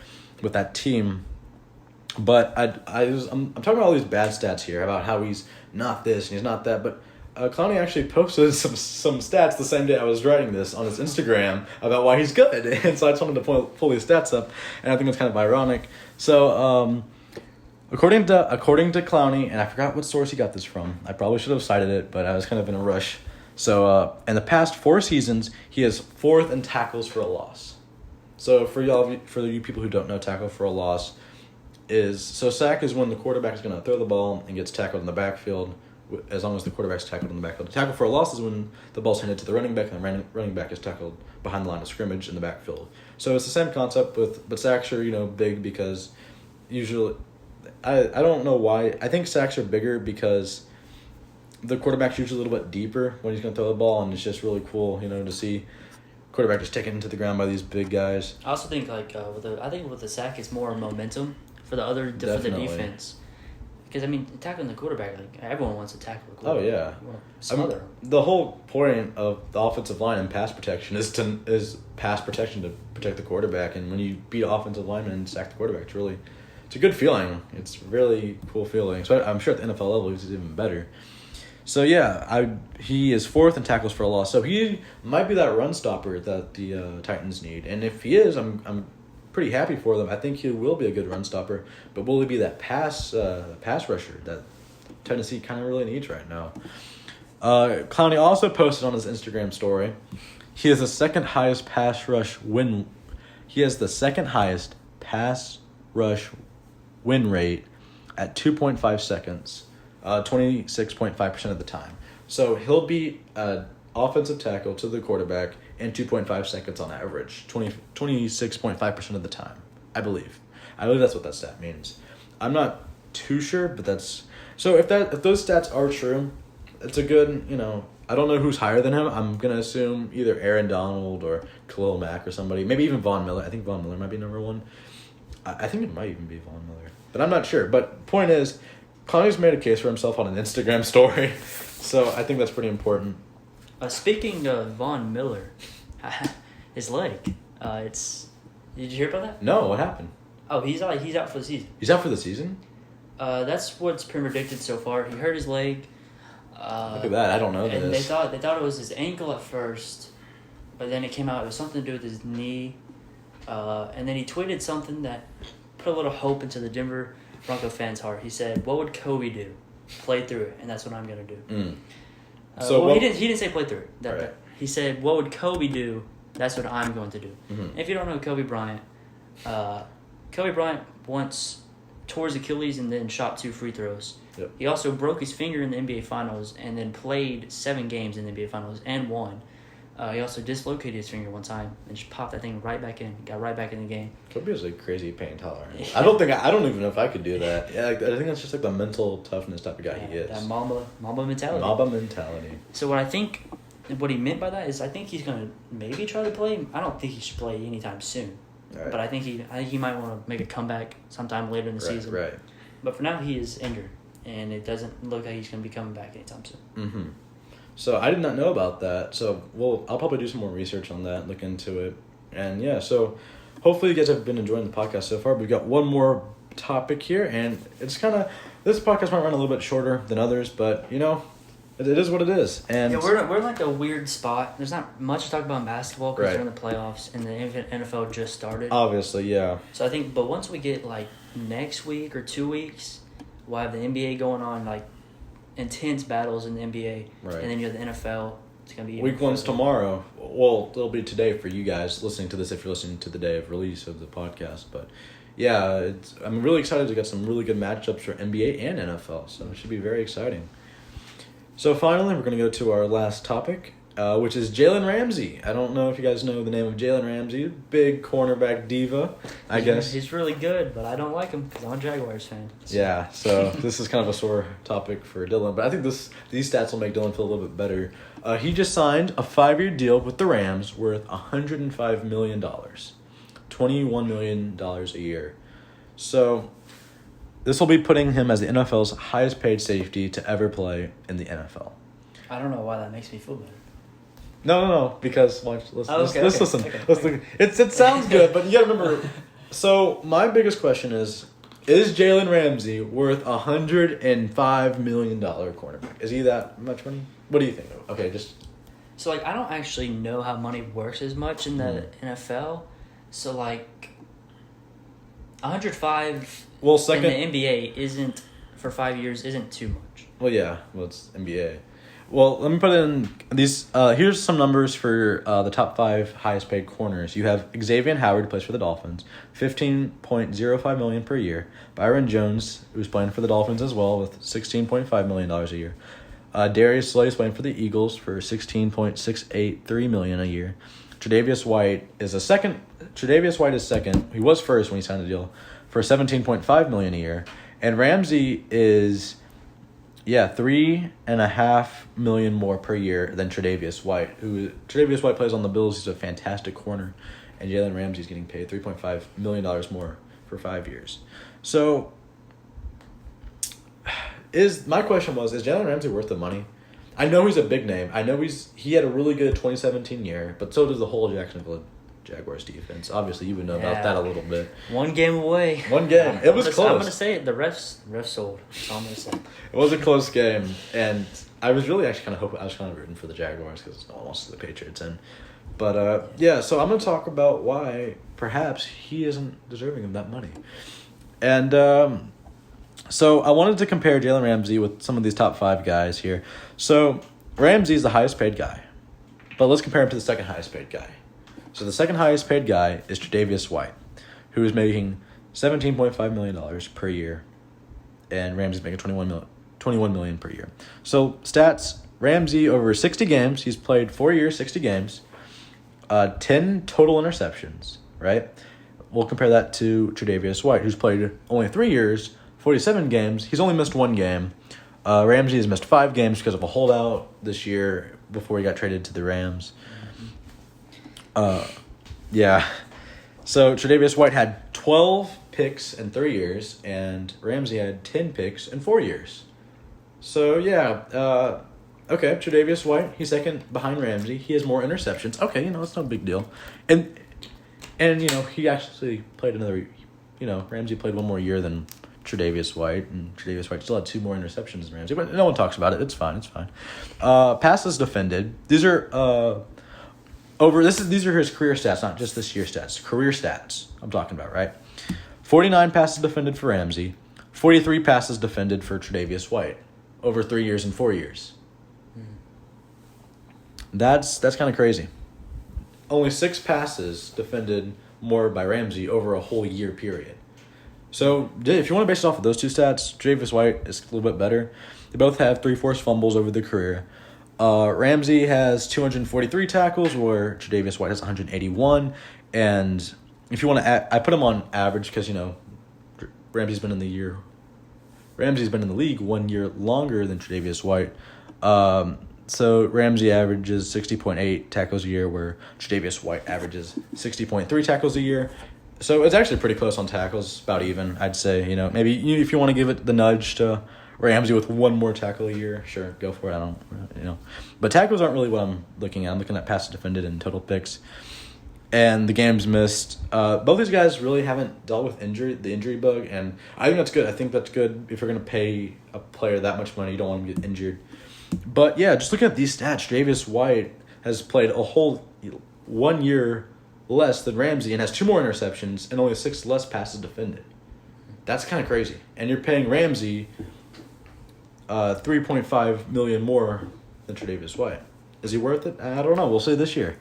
with that team. But I'm talking about all these bad stats here about how he's not this and he's not that. But Clowney actually posted some stats the same day I was writing this on his Instagram about why he's good, and so I just wanted to pull these stats up, and I think it's kind of ironic. So according to Clowney, and I forgot what source he got this from. I probably should have cited it, but I was kind of in a rush. So in the past 4 seasons, he is 4th in tackles for a loss. So for you people who don't know, tackle for a loss sack is when the quarterback is going to throw the ball and gets tackled in the backfield, as long as the quarterback's tackled in the backfield. Tackle for a loss is when the ball's handed to the running back and the running back is tackled behind the line of scrimmage in the backfield. So it's the same concept but sacks are big because usually I don't know why. I think sacks are bigger because the quarterback's usually a little bit deeper when he's going to throw the ball, and it's just really cool to see quarterback just taken into the ground by these big guys. I also think with the sack it's more momentum for the defense. Because tackling the quarterback, everyone wants to tackle the quarterback. Oh yeah, you want to smother. The whole point of the offensive line and pass protection is pass protection to protect the quarterback, and when you beat offensive linemen and sack the quarterback, it's a good feeling. It's a really cool feeling. So I'm sure at the NFL level it's even better. So yeah, he is 4th in tackles for a loss. So he might be that run stopper that the Titans need, and if he is, I'm pretty happy for them. I think he will be a good run stopper, but will he be that pass rusher that Tennessee kind of really needs right now? Clowney also posted on his Instagram story, he has the second highest pass rush win. He has the second highest pass rush win rate at 2.5 seconds, 26.5% of the time. So he'll be an offensive tackle to the quarterback in 2.5 seconds on average, 26.5% of the time, I believe. I believe that's what that stat means. I'm not too sure, but that's... So if those stats are true, it's a good, I don't know who's higher than him. I'm going to assume either Aaron Donald or Khalil Mack or somebody. Maybe even Von Miller. I think Von Miller might be number 1. I think it might even be Von Miller. But I'm not sure. But point is, Clowney's made a case for himself on an Instagram story. So I think that's pretty important. Speaking of Von Miller, his leg, did you hear about that? No, what happened? Oh, he's out for the season. He's out for the season? That's what's predicted so far. He hurt his leg. Look at that! I don't know this. And they thought it was his ankle at first, but then it came out it was something to do with his knee. And then he tweeted something that put a little hope into the Denver Bronco fans' heart. He said, "What would Kobe do? Play through it, and that's what I'm gonna do." He didn't say play through it. That he said, "What would Kobe do? That's what I'm going to do." Mm-hmm. If you don't know Kobe Bryant once tore his Achilles and then shot 2 free throws. Yep. He also broke his finger in the NBA Finals and then played 7 games in the NBA Finals and won. He also dislocated his finger one time and just popped that thing right back in. Got right back in the game. Kobe has a crazy pain tolerance. I don't even know if I could do that. Yeah, I think that's just the mental toughness type of guy he is. That Mamba mentality. Mamba mentality. So what he meant by that is I think he's gonna maybe try to play. I don't think he should play anytime soon. Right. But I think he might want to make a comeback sometime later in the season. Right. But for now he is injured, and it doesn't look like he's gonna be coming back anytime soon. Mm-hmm. So I did not know about that. So I'll probably do some more research on that, look into it. And yeah, so hopefully you guys have been enjoying the podcast so far. We've got one more topic here, and it's this podcast might run a little bit shorter than others, but it is what it is. And yeah, we're in like a weird spot. There's not much to talk about in basketball because we're in the playoffs and the NFL just started. Obviously, yeah. So I think, but once we get like next week or 2 weeks, we'll have the NBA going on, like intense battles in the NBA, right. And then you have the NFL. It's gonna be week 1's tomorrow. Well, it'll be today for you guys listening to this if you're listening to the day of release of the podcast. But yeah, I'm really excited to get some really good matchups for NBA and NFL. So it should be very exciting. So finally, we're going to go to our last topic. which is Jalen Ramsey. I don't know if you guys know the name of Jalen Ramsey. Big cornerback diva, I guess. He's really good, but I don't like him because I'm a Jaguars fan. So. Yeah, so this is kind of a sore topic for Dylan, but I think these stats will make Dylan feel a little bit better. He just signed a 5-year deal with the Rams worth $105 million. $21 million a year. So this will be putting him as the NFL's highest paid safety to ever play in the NFL. I don't know why that makes me feel better. No, because let's listen. Okay. Listen. It sounds good, but you gotta remember. So my biggest question is Jalen Ramsey worth $105 million cornerback? Is he that much money? What do you think? Okay, just so I don't actually know how money works as much in the NFL. So 105 second in the NBA isn't for 5 years isn't too much. Well, yeah. Well, it's NBA. Well, let me put in these. Here's some numbers for the top 5 highest paid corners. You have Xavier Howard, who plays for the Dolphins, $15.05 million per year. Byron Jones, who's playing for the Dolphins as well, with $16.5 million a year. Darius Slay is playing for the Eagles for $16.683 million a year. Tre'Davious White is second. He was first when he signed the deal for $17.5 million a year, and Ramsey is $3.5 million more per year than Tre'Davious White. Tre'Davious White plays on the Bills. He's a fantastic corner, and Jalen Ramsey's getting paid $3.5 million more for 5 years. So, my question was: is Jalen Ramsey worth the money? I know he's a big name. I know he had a really good 2017 year, but so does the whole Jacksonville Jaguars defense. Obviously, you would know about that a little bit. 1 game away. It was close. I'm gonna say it. The refs sold. That's all I'm gonna say. It was a close game, and I was really actually I was kind of rooting for the Jaguars because no one wants to see the Patriots in. But so I'm gonna talk about why perhaps he isn't deserving of that money, and so I wanted to compare Jalen Ramsey with some of these top 5 guys here. So Ramsey's the highest paid guy, but let's compare him to the second highest paid guy. So the second highest paid guy is Tre'Davious White, who is making $17.5 million per year, and Ramsey's making $21 million per year. So stats: Ramsey over 60 games, he's played 4 years, 60 games, 10 total interceptions. Right? We'll compare that to Tre'Davious White, who's played only 3 years, 47 games. He's only missed 1 game. Ramsey has missed 5 games because of a holdout this year before he got traded to the Rams. So Tre'Davious White had 12 picks in 3 years, and Ramsey had 10 picks in 4 years. So, okay, Tre'Davious White, he's second behind Ramsey. He has more interceptions. Okay, it's no big deal. And he actually played Ramsey played 1 more year than Tre'Davious White, and Tre'Davious White still had 2 more interceptions than Ramsey, but no one talks about it. It's fine. Passes defended. These are these are his career stats, not just this year's stats. Career stats I'm talking about, right? 49 passes defended for Ramsey, 43 passes defended for Tre'Davious White over 3 years and 4 years. That's kind of crazy. Only 6 passes defended more by Ramsey over a whole year period. So if you want to base it off of those 2 stats, Tre'Davious White is a little bit better. They both have 3 forced fumbles over their career. Ramsey has 243 tackles, where Tre'Davious White has 181. And if you want to I put him on average because, Ramsey's been in the league 1 year longer than Tre'Davious White. So Ramsey averages 60.8 tackles a year, where Tre'Davious White averages 60.3 tackles a year. So it's actually pretty close on tackles, about even, I'd say. Maybe if you want to give it the nudge to Ramsey with 1 more tackle a year, sure, go for it. But tackles aren't really what I'm looking at. I'm looking at passes defended and total picks, and the games missed. Both these guys really haven't dealt with the injury bug, and I think that's good. I think that's good if you're going to pay a player that much money. You don't want him to get injured. But yeah, just looking at these stats, Tre'Davious White has played a whole 1 year less than Ramsey and has 2 more interceptions and only 6 less passes defended. That's kind of crazy. And you're paying Ramsey $3.5 million more than Tre'Davious White. Is he worth it? I don't know. We'll see this year.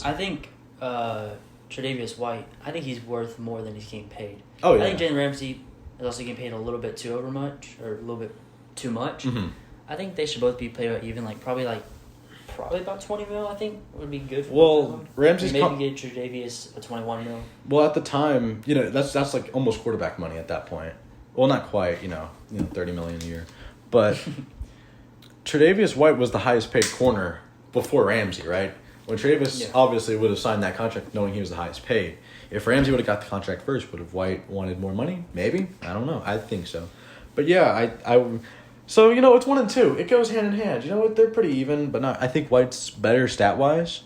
I think Tre'Davious White, I think he's worth more than he's getting paid. Oh, yeah. I think Jalen Ramsey is also getting paid a little bit too much. Mm-hmm. I think they should both be paid even, probably probably about 20 mil. I think would be good. For Well, both of them. Ramsey's maybe get Jadeveon a 21 mil. Well, at the time, that's like almost quarterback money at that point. Well, not quite, 30 million a year, but Tre'Davious White was the highest paid corner before Ramsey, right? When Tre'Davious obviously would have signed that contract knowing he was the highest paid. If Ramsey would have got the contract first, would have White wanted more money? Maybe. I don't know. I think so. But yeah, so, it's 1 and 2. It goes hand in hand. You know what? They're pretty even, but not. I think White's better stat-wise.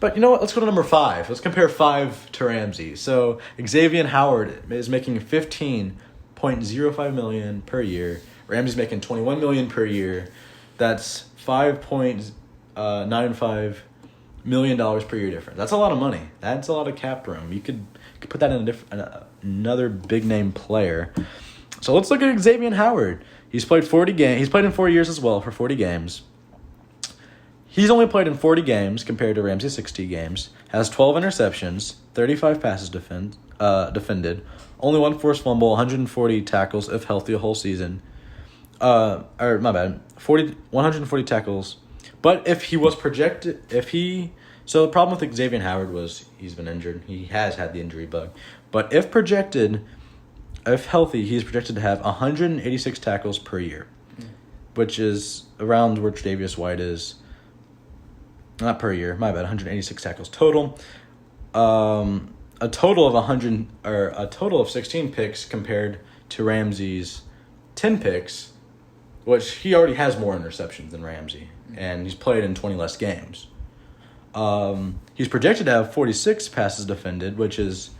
But you know what? Let's go to number 5. Let's compare 5 to Ramsey. So Xavier Howard is making $15.05 million per year. Ramsey's making $21 million per year. That's $5.95 million per year difference. That's a lot of money. That's a lot of cap room. You could put that in another big name player. So let's look at Xavier Howard. He's played 40 games. He's played in 4 years as well for 40 games. He's only played in 40 games compared to Ramsey's 60 games. Has 12 interceptions, 35 passes defended, only 1 forced fumble, 140 tackles if healthy a whole season. 140 tackles. But if he was projected, so the problem with Xavier Howard was he's been injured. He has had the injury bug. But if healthy, he's projected to have 186 tackles per year, which is around where Jadeveon White is. Not per year, my bad. 186 tackles total. A total of 16 picks compared to Ramsey's 10 picks, which he already has more interceptions than Ramsey, and he's played in 20 less games. He's projected to have 46 passes defended, which is,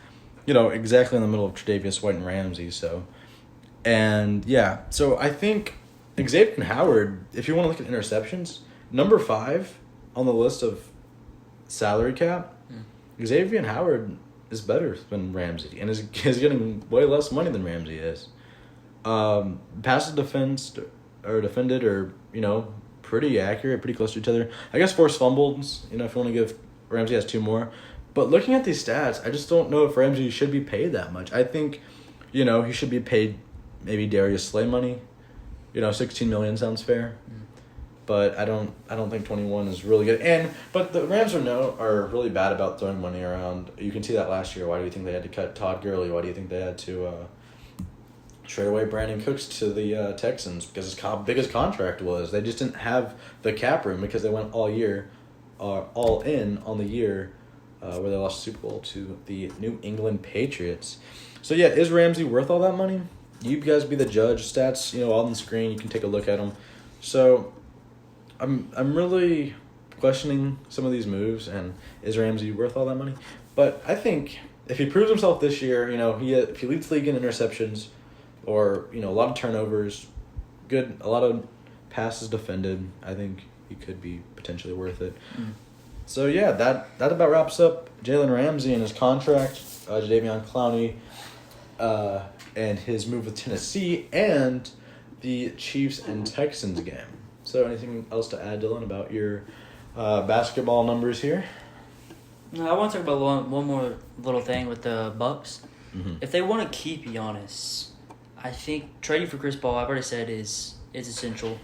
exactly in the middle of Tre'Davious White and Ramsey. So I think Xavier Howard, if you want to look at interceptions, number 5 on the list of salary cap, Xavier Howard is better than Ramsey and is getting way less money than Ramsey is. Passes defended are, pretty accurate, pretty close to each other. I guess forced fumbles, if you want to give Ramsey has 2 more. But looking at these stats, I just don't know if Ramsey should be paid that much. I think, he should be paid maybe Darius Slay money. $16 million sounds fair. But I don't think 21 is really good. But the Rams are really bad about throwing money around. You can see that last year. Why do you think they had to cut Todd Gurley? Why do you think they had to trade away Brandon Cooks to the Texans? Because his biggest contract was. They just didn't have the cap room because they went all in on the year where they lost the Super Bowl to the New England Patriots. So yeah, is Ramsey worth all that money? You guys be the judge. Stats, on the screen. You can take a look at them. So I'm really questioning some of these moves, and is Ramsey worth all that money? But I think if he proves himself this year, if he leads the league in interceptions, or a lot of turnovers, a lot of passes defended, I think he could be potentially worth it. So yeah, that about wraps up Jalen Ramsey and his contract, Jadeveon Clowney, and his move with Tennessee, and the Chiefs and Texans game. So anything else to add, Dylan, about your basketball numbers here? No, I want to talk about one more little thing with the Bucks. If they want to keep Giannis, I think trading for Chris Paul, I've already said, is essential.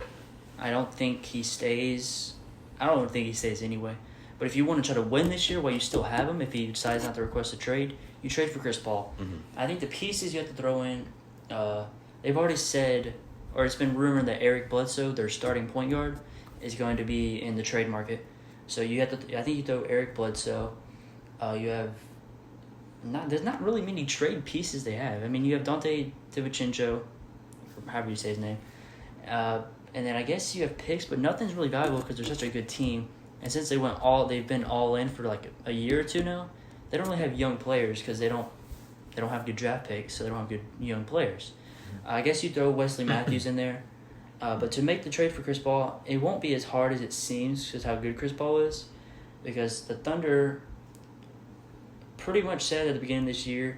I don't think he stays. I don't think he stays anyway. But if you want to try to win this year while you still have him, if he decides not to request a trade, you trade for Chris Paul. I think the pieces you have to throw in, they've already said, or it's been rumored that Eric Bledsoe, their starting point guard, is going to be in the trade market. So you have to. I think you throw Eric Bledsoe. You have. There's not really many trade pieces they have. I mean, you have Dante DiVincenzo, however you say his name, and then I guess you have picks, but nothing's really valuable because they're such a good team. And since they've been all in for like a year or two now, they don't really have young players because they don't have good draft picks, so they don't have good young players. I guess you throw Wesley Matthews in there, but to make the trade for Chris Paul, it won't be as hard as it seems because how good Chris Paul is, because the Thunder pretty much said at the beginning of this year,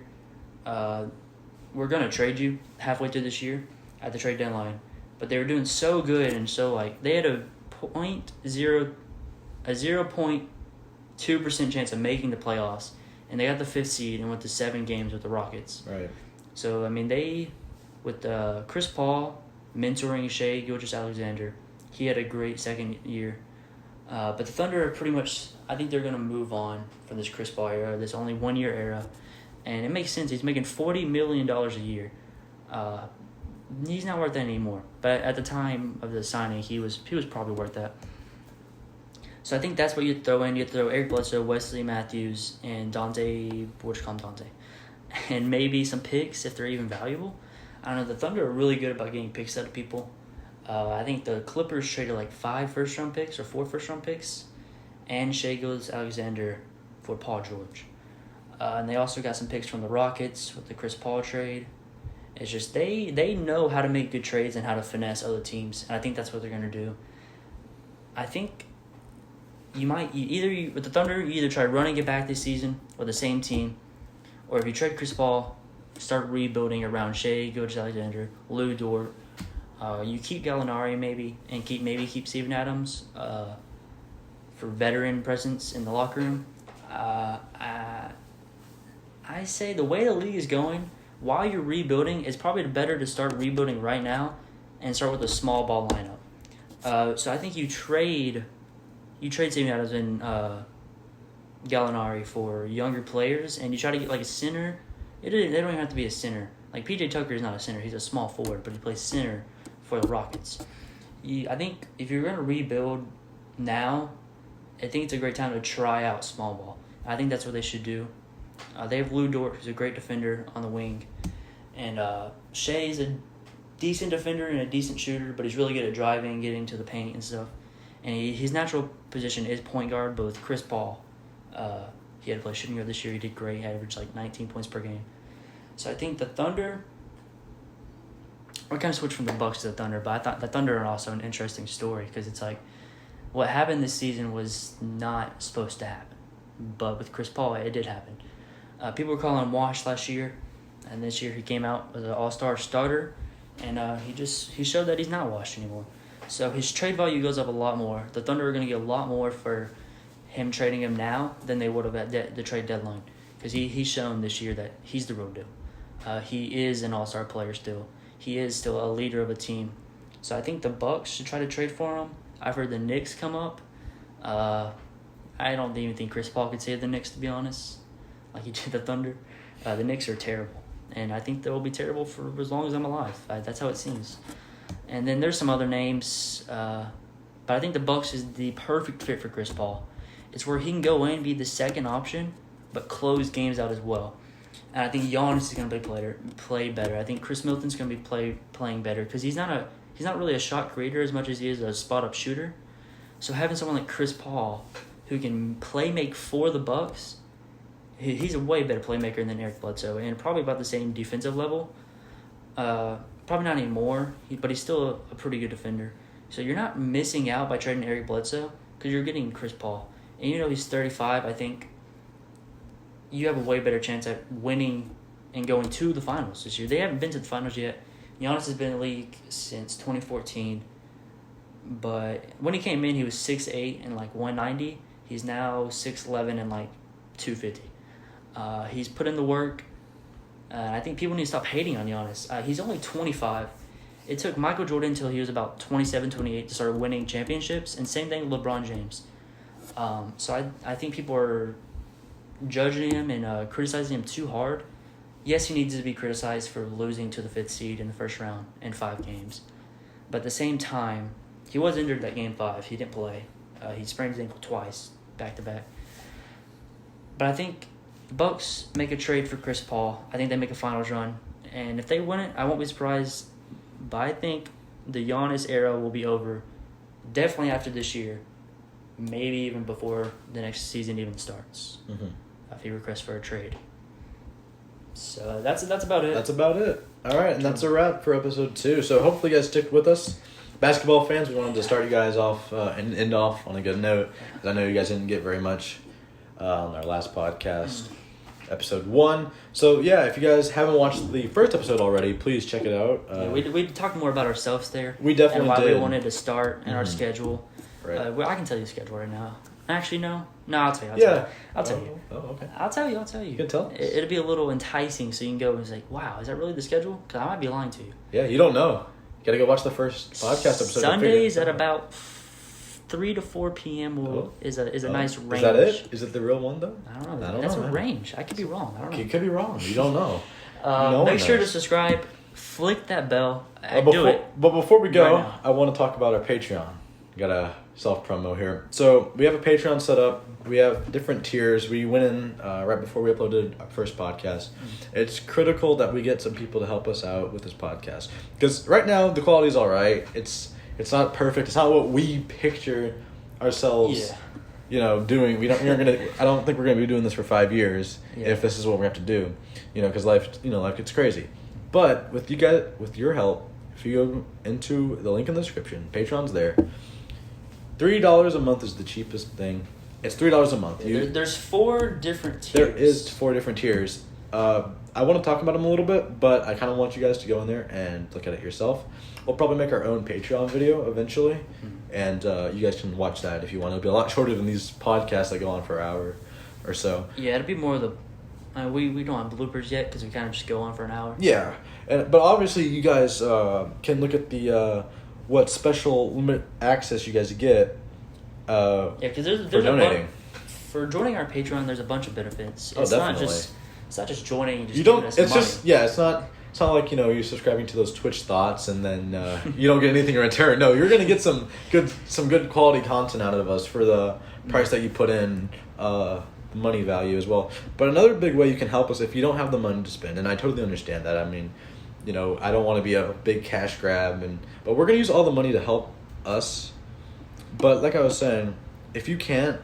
we're going to trade you halfway through this year at the trade deadline. But they were doing so good and so they had a 0.2% chance of making the playoffs, and they got the 5th seed and went to 7 games with the Rockets. Right. So I mean, they with Chris Paul mentoring Shai Gilgeous-Alexander, he had a great second year. But the Thunder are pretty much, I think they're going to move on from this Chris Paul era, this only 1 year era. And it makes sense. He's making $40 million a year. He's not worth that anymore. But at the time of the signing, he was probably worth that. So I think that's what you throw in. You throw Eric Bledsoe, Wesley Matthews, and Dante. We'll just call him Dante. And maybe some picks if they're even valuable. I don't know. The Thunder are really good about getting picks out of people. I think the Clippers traded like 5 first-round picks or 4 first-round picks, and Shai Gilgeous-Alexander for Paul George. And they also got some picks from the Rockets with the Chris Paul trade. It's just they know how to make good trades and how to finesse other teams, and I think that's what they're going to do. I think with the Thunder, you either try running it back this season with the same team, or if you trade Chris Paul, start rebuilding around Shai Gilgeous-Alexander, Lou Dort. You keep Gallinari maybe, and keep Steven Adams for veteran presence in the locker room. I say the way the league is going, while you're rebuilding, it's probably better to start rebuilding right now and start with a small ball lineup. So I think you trade Steven Adams and Gallinari for younger players, and you try to get like a center. They don't even have to be a center. Like PJ Tucker is not a center; he's a small forward, but he plays center for the Rockets. I think if you're going to rebuild now, I think it's a great time to try out small ball. I think that's what they should do. They have Lou Dort, who's a great defender on the wing, and Shai's a decent defender and a decent shooter, but he's really good at driving, getting to the paint and stuff. And his natural position is point guard, but with Chris Paul, he had to play shooting guard this year. He did great. He averaged like 19 points per game. So I think the Thunder, we're kind of switched from the Bucks to the Thunder, but I thought the Thunder are also an interesting story because it's like what happened this season was not supposed to happen. But with Chris Paul, it did happen. People were calling him washed last year, and this year he came out as an all-star starter, and he showed that he's not washed anymore. So his trade value goes up a lot more. The Thunder are going to get a lot more for him trading him now than they would have at the trade deadline because he's shown this year that he's the real deal. He is an all-star player still. He is still a leader of a team. So I think the Bucks should try to trade for him. I've heard the Knicks come up. I don't even think Chris Paul could save the Knicks, to be honest, like he did the Thunder. The Knicks are terrible, and I think they'll be terrible for as long as I'm alive. That's how it seems. And then there's some other names, but I think the Bucks is the perfect fit for Chris Paul. It's where he can go in and be the second option, but close games out as well. And I think Giannis is going to play better. I think Chris Middleton's going to be playing better because he's not really a shot creator as much as he is a spot-up shooter. So having someone like Chris Paul who can make for the Bucks, he's a way better playmaker than Eric Bledsoe, and probably about the same defensive level. Probably not anymore, but he's still a pretty good defender. So you're not missing out by trading Eric Bledsoe because you're getting Chris Paul. And he's 35, I think you have a way better chance at winning and going to the finals this year. They haven't been to the finals yet. Giannis has been in the league since 2014. But when he came in, he was 6'8" and like 190. He's now 6'11" and like 250. He's put in the work. I think people need to stop hating on Giannis. He's only 25. It took Michael Jordan until he was about 27, 28 to start winning championships, and same thing with LeBron James. So I think people are judging him and criticizing him too hard. Yes, he needs to be criticized for losing to the 5th seed in the first round in 5 games. But at the same time, he was injured that game 5. He didn't play. He sprained his ankle twice, back-to-back. But I think the Bucks make a trade for Chris Paul. I think they make a finals run. And if they win it, I won't be surprised. But I think the Giannis era will be over definitely after this year. Maybe even before the next season even starts. Mm-hmm. If he requests for a trade. So that's about it. That's about it. All right, and that's a wrap for episode 2. So hopefully you guys stick with us. Basketball fans, we wanted to start you guys off and end off on a good note. Because I know you guys didn't get very much on our last podcast, episode 1. So yeah, if you guys haven't watched the first episode already, please check it out. We talked more about ourselves there. We definitely and why did. we wanted to start and our schedule. Right. Well, I can tell you the schedule right now. Actually, no. No, I'll tell you. I'll tell you. Oh, okay. I'll tell you. You can tell us. It'll be a little enticing so you can go and say, wow, is that really the schedule? Because I might be lying to you. Yeah, you don't know. You got to go watch the first podcast episode. Sundays at about 3 to 4 p.m. is a nice range. Is that it? Is it the real one though? I don't know. That's a range. I could be wrong. I don't know. You could be wrong. You don't know. Make sure to subscribe. Flick that bell. Do it. But before we go, Right I want to talk about our Patreon. Got a self-promo here. So we have a Patreon set up. We have different tiers. We went in right before we uploaded our first podcast. It's critical that we get some people to help us out with this podcast. Because right now, the quality is all right. It's not perfect. It's not what we picture ourselves doing. I don't think we're gonna be doing this for 5 years if this is what we have to do. Because life gets crazy. But with you guys, with your help, if you go into the link in the description, Patreon's there. $3 a month is the cheapest thing. It's $3 a month. There's 4 different tiers. There is 4 different tiers. I want to talk about them a little bit, but I kind of want you guys to go in there and look at it yourself. We'll probably make our own Patreon video eventually, and you guys can watch that if you want. It'll be a lot shorter than these podcasts that go on for an hour or so. Yeah, it'll be more of the... we don't have bloopers yet because we kind of just go on for an hour. Yeah, but obviously you guys can look at the what special limit access you guys get. Because there's for donating. For joining our Patreon, there's a bunch of benefits. It's Definitely. It's not just joining. And just you don't. Giving us It's money. It's not. It's not like you're subscribing to those Twitch thoughts and then you don't get anything in return. No, you're gonna get some good quality content out of us for the price that you put in. Money value as well. But another big way you can help us if you don't have the money to spend, and I totally understand that. I mean, I don't want to be a big cash grab, but we're gonna use all the money to help us. But like I was saying, if you can't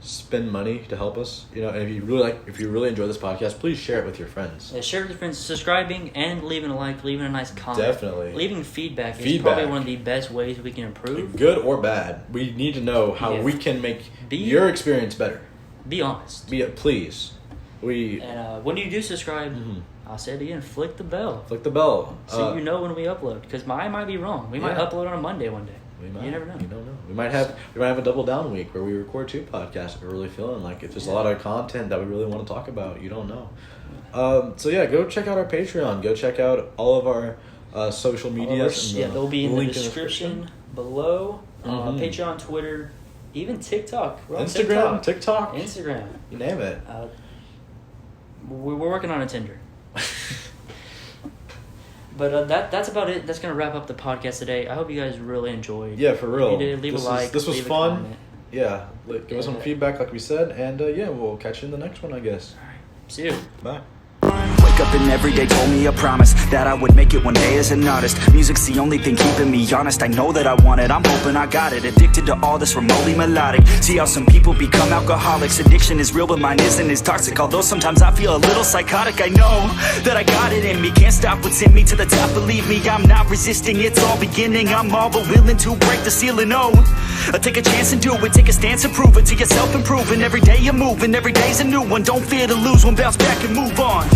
spend money to help us, and if you really enjoy this podcast, please share it with your friends. Yeah, share it with your friends. Subscribing and leaving a like, leaving a nice comment. Definitely. Leaving feedback is probably one of the best ways we can improve. Good or bad. We need to know how we can make your experience better. Be honest. Please. And when you do subscribe, I'll say it again, flick the bell. Flick the bell. So you know when we upload. Because I might be wrong. We might upload on a Monday one day. You never know. You don't know. We might have a double down week where we record 2 podcasts if we're really feeling like if there's a lot of content that we really want to talk about. You don't know. So go check out our Patreon. Go check out all of our social media. They'll be in the description below. Patreon, Twitter, even TikTok. We're on Instagram. Instagram. You name it. We're working on a Tinder. But that's about it. That's going to wrap up the podcast today. I hope you guys really enjoyed. Yeah, for real. If you did, leave a like. This was fun. Comment. Yeah. Give us some feedback like we said. And we'll catch you in the next one, I guess. All right. See you. Bye. Wake up and every day told me a promise that I would make it one day as an artist. Music's the only thing keeping me honest. I know that I want it, I'm hoping I got it. Addicted to all this remotely melodic. See how some people become alcoholics. Addiction is real but mine isn't as toxic. Although sometimes I feel a little psychotic. I know that I got it in me. Can't stop what's in me to the top. Believe me, I'm not resisting. It's all beginning. I'm all but willing to break the ceiling. Oh, take a chance and do it. Take a stance and prove it to yourself. Improving every day you're moving. Every day's a new one. Don't fear to lose one. Bounce back and move on.